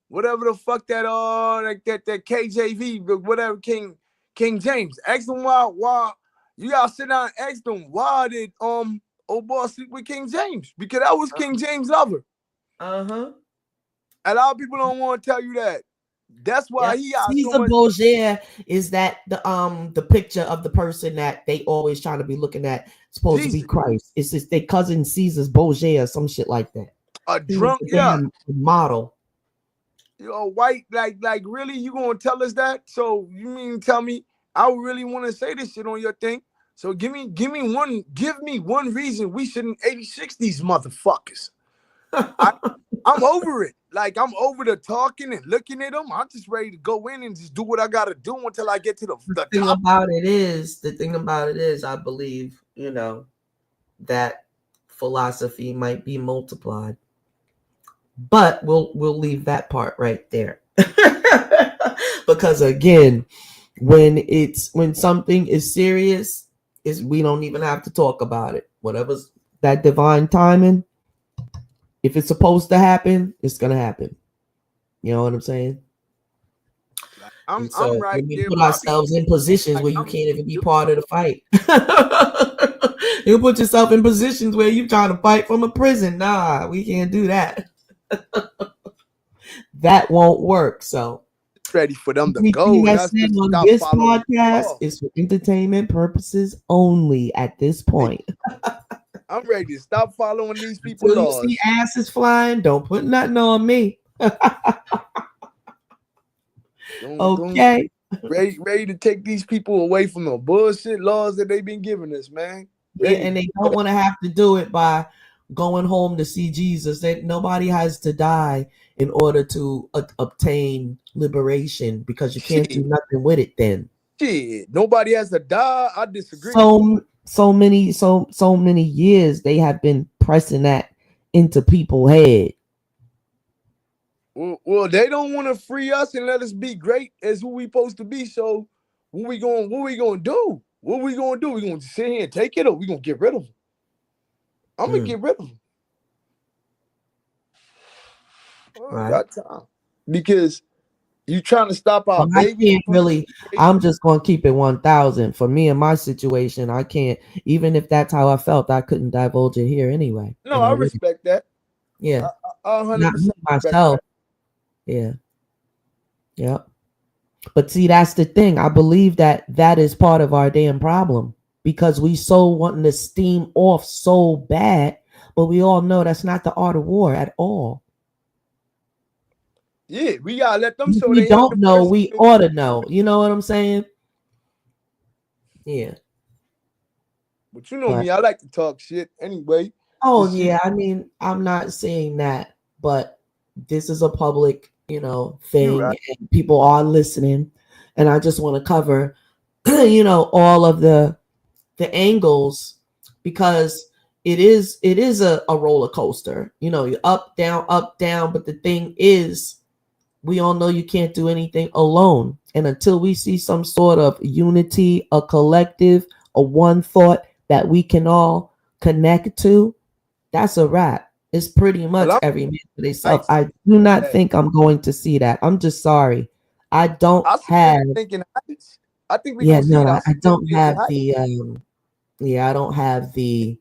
Whatever the fuck that like that KJV, but whatever King James. Ask them why you gotta sit down and ask them why did old boy sleep with King James? Because that was King James' lover. Uh-huh. A lot of people don't want to tell you that. That's why Yep. he got so Caesar much. Borgia is that the picture of the person that they always trying to be looking at, supposed to be Jesus, Christ. It's just their cousin Caesar's Borgia or some shit like that. a He was drunk, the yeah. damn model. White, like really, you gonna tell us that? So you mean tell me I really want to say this shit on your thing? So give me one reason we shouldn't 86 these motherfuckers. I'm over it. Like I'm over the talking and looking at them. I'm just ready to go in and just do what I gotta do until I get to the thing top. about it is, I believe, that philosophy might be multiplied. But we'll leave that part right there. Because again, when something is serious, is we don't even have to talk about it. Whatever's that divine timing, if it's supposed to happen, it's gonna happen. You know what I'm saying? Like, And I'm so right when we there put with you. ourselves in positions Like where you I'm can't even be you. part of the fight, you put yourself in positions where you're trying to fight from a prison. Nah, we can't do that. That won't work. So ready for them to Everything go, and that's us said to on stop this following the podcast law. is for entertainment purposes only at this point. I'm ready to stop following these people Until you see laws. asses flying, don't put nothing on me. Don't Okay. ready to take these people away from the bullshit laws that they've been giving us, man. Yeah, Ready. and they don't want to have to do it by going home to see Jesus. That nobody has to die in order to obtain liberation, because you can't do Shit, nothing with it then. shit. Nobody has to die. I disagree. So many years they have been pressing that into people's head. Well, they don't want to free us and let us be great as who we supposed to be. So what we going to do? What we going to do? We going to sit here and take it, or we going to get rid of them? I'm going to get rid of them. I ain't got time. Because you trying to stop our I baby can't from really. I'm just going to keep it 1,000. For me in my situation, I can't. Even if that's how I felt, I couldn't divulge it here anyway. No, I respect that. Yeah, I 100% not me respect myself. that. Yeah, yep. But see, that's the thing. I believe that is part of our damn problem, because we so wanting to steam off so bad, but we all know that's not the art of war at all. Yeah, we gotta let them If show we they don't know, we 100%. ought to know. You know what I'm saying? Yeah. But you know But me, I like to talk shit anyway. oh This shit, yeah, I mean, I'm not saying that, but this is a public, you thing, right. and people are listening, and I just want to cover, all of the angles, because it is a roller coaster. You're up, down, but the thing is, we all know you can't do anything alone. And until we see some sort of unity, a collective, a one thought that we can all connect to, that's a wrap. It's pretty much Well, every man for themselves. I'm I do not that. think I'm going to see that. I'm just sorry. I don't I see it have, in Lincoln Heights. I think we're yeah, gonna see no, it. I I see it don't in Lincoln have Heights. I don't have the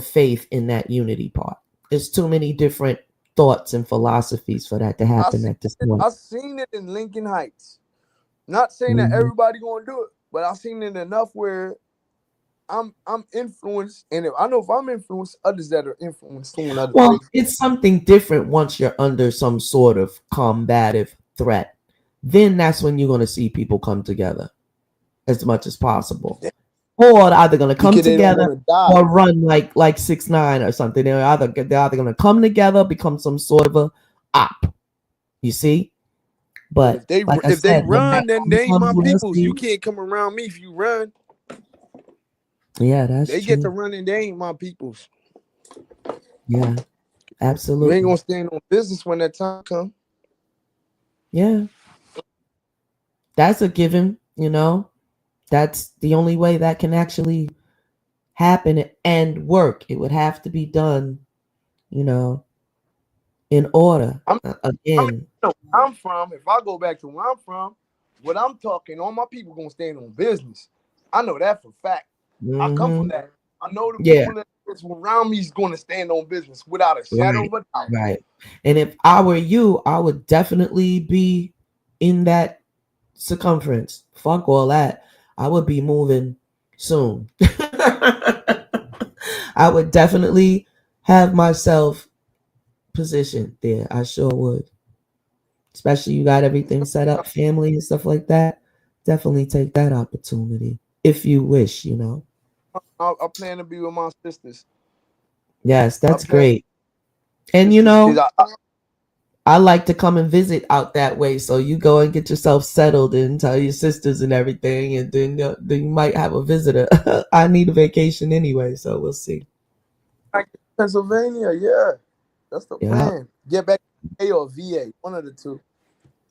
faith in that unity part. There's too many different thoughts and philosophies for that to happen at this point. I seen it in Lincoln Heights. Not saying that Mhm. everybody gonna do it, but I seen it enough where I'm influenced, and if I know if I'm influenced, others that are influenced doing other Well, things. it's something different once you're under some sort of combative threat. Then that's when you're going to see people come together as much as possible. Or they're either going to come Because they don't together want to die. or run like 6ix9ine or something. They're either going to come together, become some sort of a op. You see? But But like I if they said, no matter run, then who they ain't comes, my we'll peoples. You see. can't come around me if you run. Yeah, that's They get to true. running, they ain't my peoples. Yeah, You ain't absolutely. gonna stand on business when that time comes. Yeah, that's a given. That's the only way that can actually happen and work. It would have to be done, you know, in order. I mean, Again. where I'm from. If I go back to where I'm from, what I'm talking, all my people gonna stand on business. I know that for a fact. I come from Hmm. that. I know the Yeah, people that's around me is gonna stand on business without a shadow right, of a doubt. right. And if I were you, I would definitely be in that circumference. Fuck all that. I would be moving soon. I would definitely have myself positioned there. I sure would. Especially you got everything set up, family and stuff like that. Definitely take that opportunity if you wish. I plan to be with my sisters. Yes, I that's plan great. And sisters because I like to come and visit out that way. So you go and get yourself settled and tell your sisters and everything, and then you might have a visitor. I need a vacation anyway, so we'll see. Pennsylvania. Yeah, that's the Yeah. plan. Get back to A or VA, one of the two.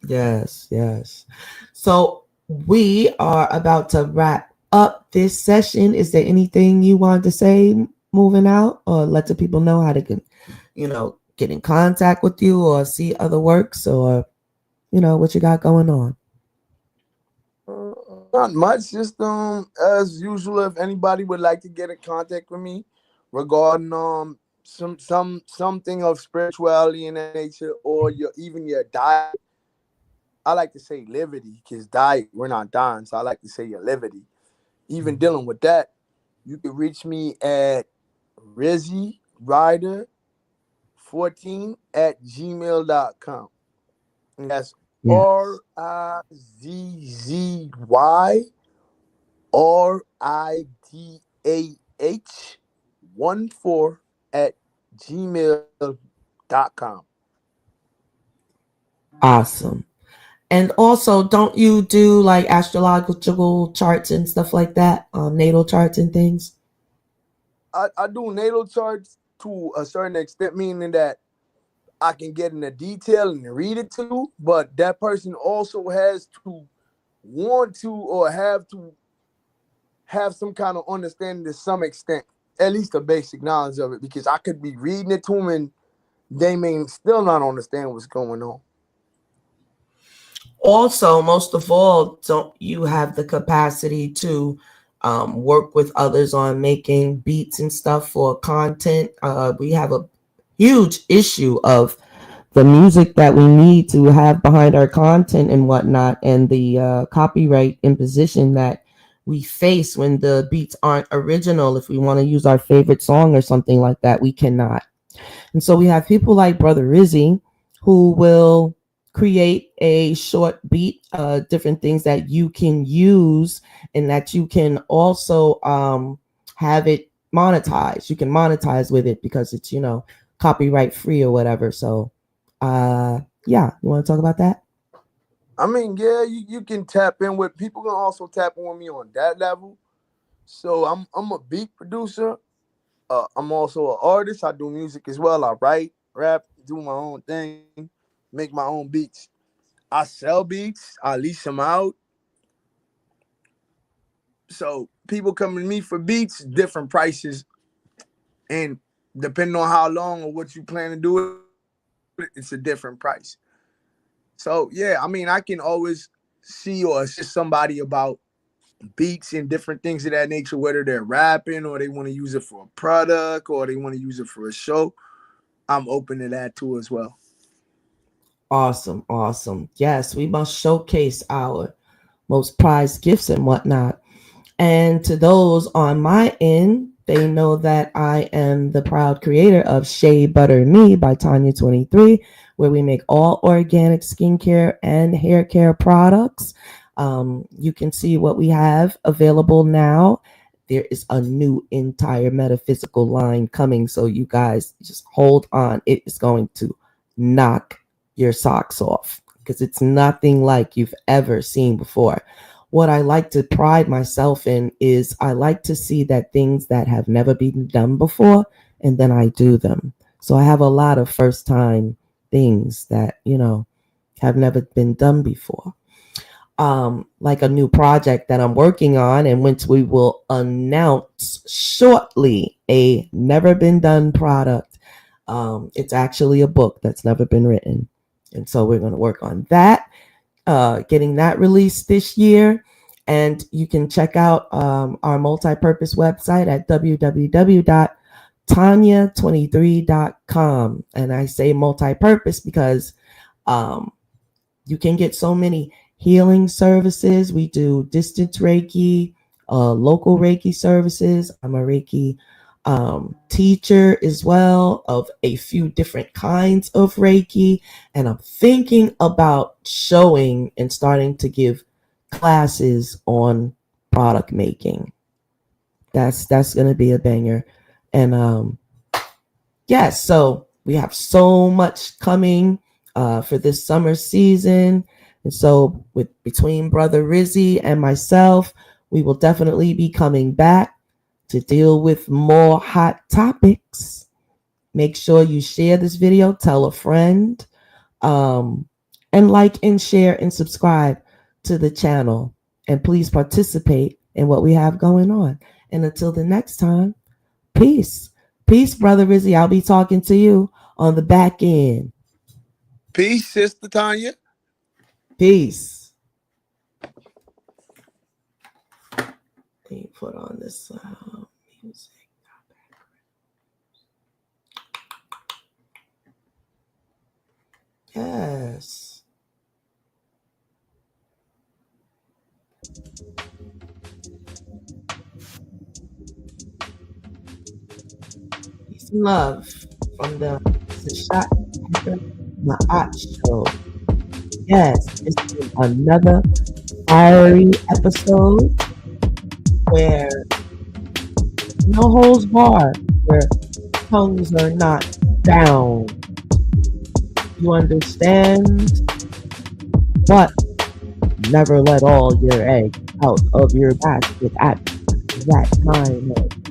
Yes, yes. So we are about to wrap up this session. Is there anything you want to say moving out, or let the people know how they can, get in contact with you or see other works, or what you got going on? Not much. Just as usual, if anybody would like to get in contact with me regarding something of spirituality in that nature, or your diet, I like to say liberty because die we're not dying, so I like to say your liberty. Even dealing with that, you can reach me at Rizzy Rider 14 at gmail.com. And that's Yes. RIZZYRIDAH 14 at gmail.com. Awesome. And also, don't you do like astrological charts and stuff like that? Natal charts and things? I do natal charts to a certain extent, meaning that I can get in the detail and read it to you, but that person also has to want to or have some kind of understanding to some extent, at least a basic knowledge of it, because I could be reading it to them and they may still not understand what's going on. Also, most of all, don't you have the capacity to work with others on making beats and stuff for content? We have a huge issue of the music that we need to have behind our content and whatnot, and the copyright imposition that we face when the beats aren't original. If we want to use our favorite song or something like that, we cannot. And so we have people like Brother Rizzy who will create a short beat, different things that you can use and that you can also have it monetized. You can monetize with it because it's, copyright free or whatever. So, yeah, you want to talk about that? I mean, yeah, you can tap in with people can also tap in with me on that level. So I'm a beat producer. I'm also an artist. I do music as well. I write, rap, do my own thing, make my own beats. I sell beats. I lease them out. So people come to me for beats, different prices, and depending on how long or what you plan to do it, it's a different price. So yeah, I mean, I can always see or assist somebody about beats and different things of that nature, whether they're rapping or they want to use it for a product or they want to use it for a show. I'm open to that too as well. Awesome, awesome. Yes, we must showcase our most prized gifts and whatnot. And to those on my end, they know that I am the proud creator of Shea Butter Me by Tonya 23, where we make all organic skincare and hair care products. You can see what we have available now. There is a new entire metaphysical line coming. So you guys just hold on. It is going to knock your socks off because it's nothing like you've ever seen before. What I like to pride myself in is I like to see that things that have never been done before, and then I do them. So I have a lot of first time things that, have never been done before. Like a new project that I'm working on, and which we will announce shortly, a never been done product. It's actually a book that's never been written. And so we're going to work on that, getting that released this year. And you can check out our multi-purpose website at www.tonya23.com. And I say multi-purpose because you can get so many healing services. We do distance Reiki, local Reiki services. I'm a Reiki teacher as well of a few different kinds of Reiki. And I'm thinking about showing and starting to give classes on product making. That's going to be a banger. And yes, so we have so much coming for this summer season. And so with between Brother Rizzy and myself, we will definitely be coming back to deal with more hot topics. Make sure you share this video, tell a friend, and like and share and subscribe to the channel. And please participate in what we have going on. And until the next time, peace. Peace, Brother Rizzy. I'll be talking to you on the back end. Peace, Sister Tanya. Peace. Let me put on this music. Yes. and love from the Sashat Ma'at Show. Yes, it's been another fiery episode where no holds barred, where tongues are not bound. You understand? But never let all your eggs out of your basket at that time of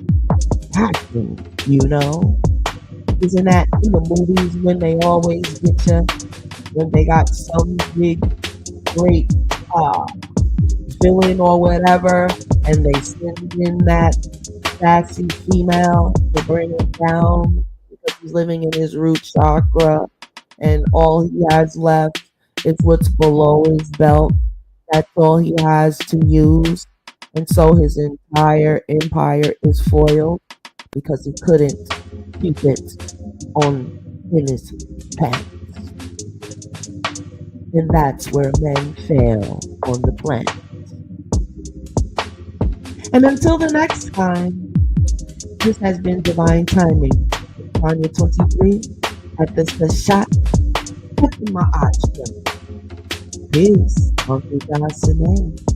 passion, you know? Isn't that in the movies when they always get you, when they got some big, great villain or whatever, and they send in that sassy female to bring him down because he's living in his root chakra, and all he has left is what's below his belt. That's all he has to use. And so his entire empire is foiled because he couldn't keep it on in his pants. And that's where men fail on the planet. And until the next time, this has been Divine Timing. Tonya 23 at the Sashat Ma'at Show. Peace. Uncle Johnson.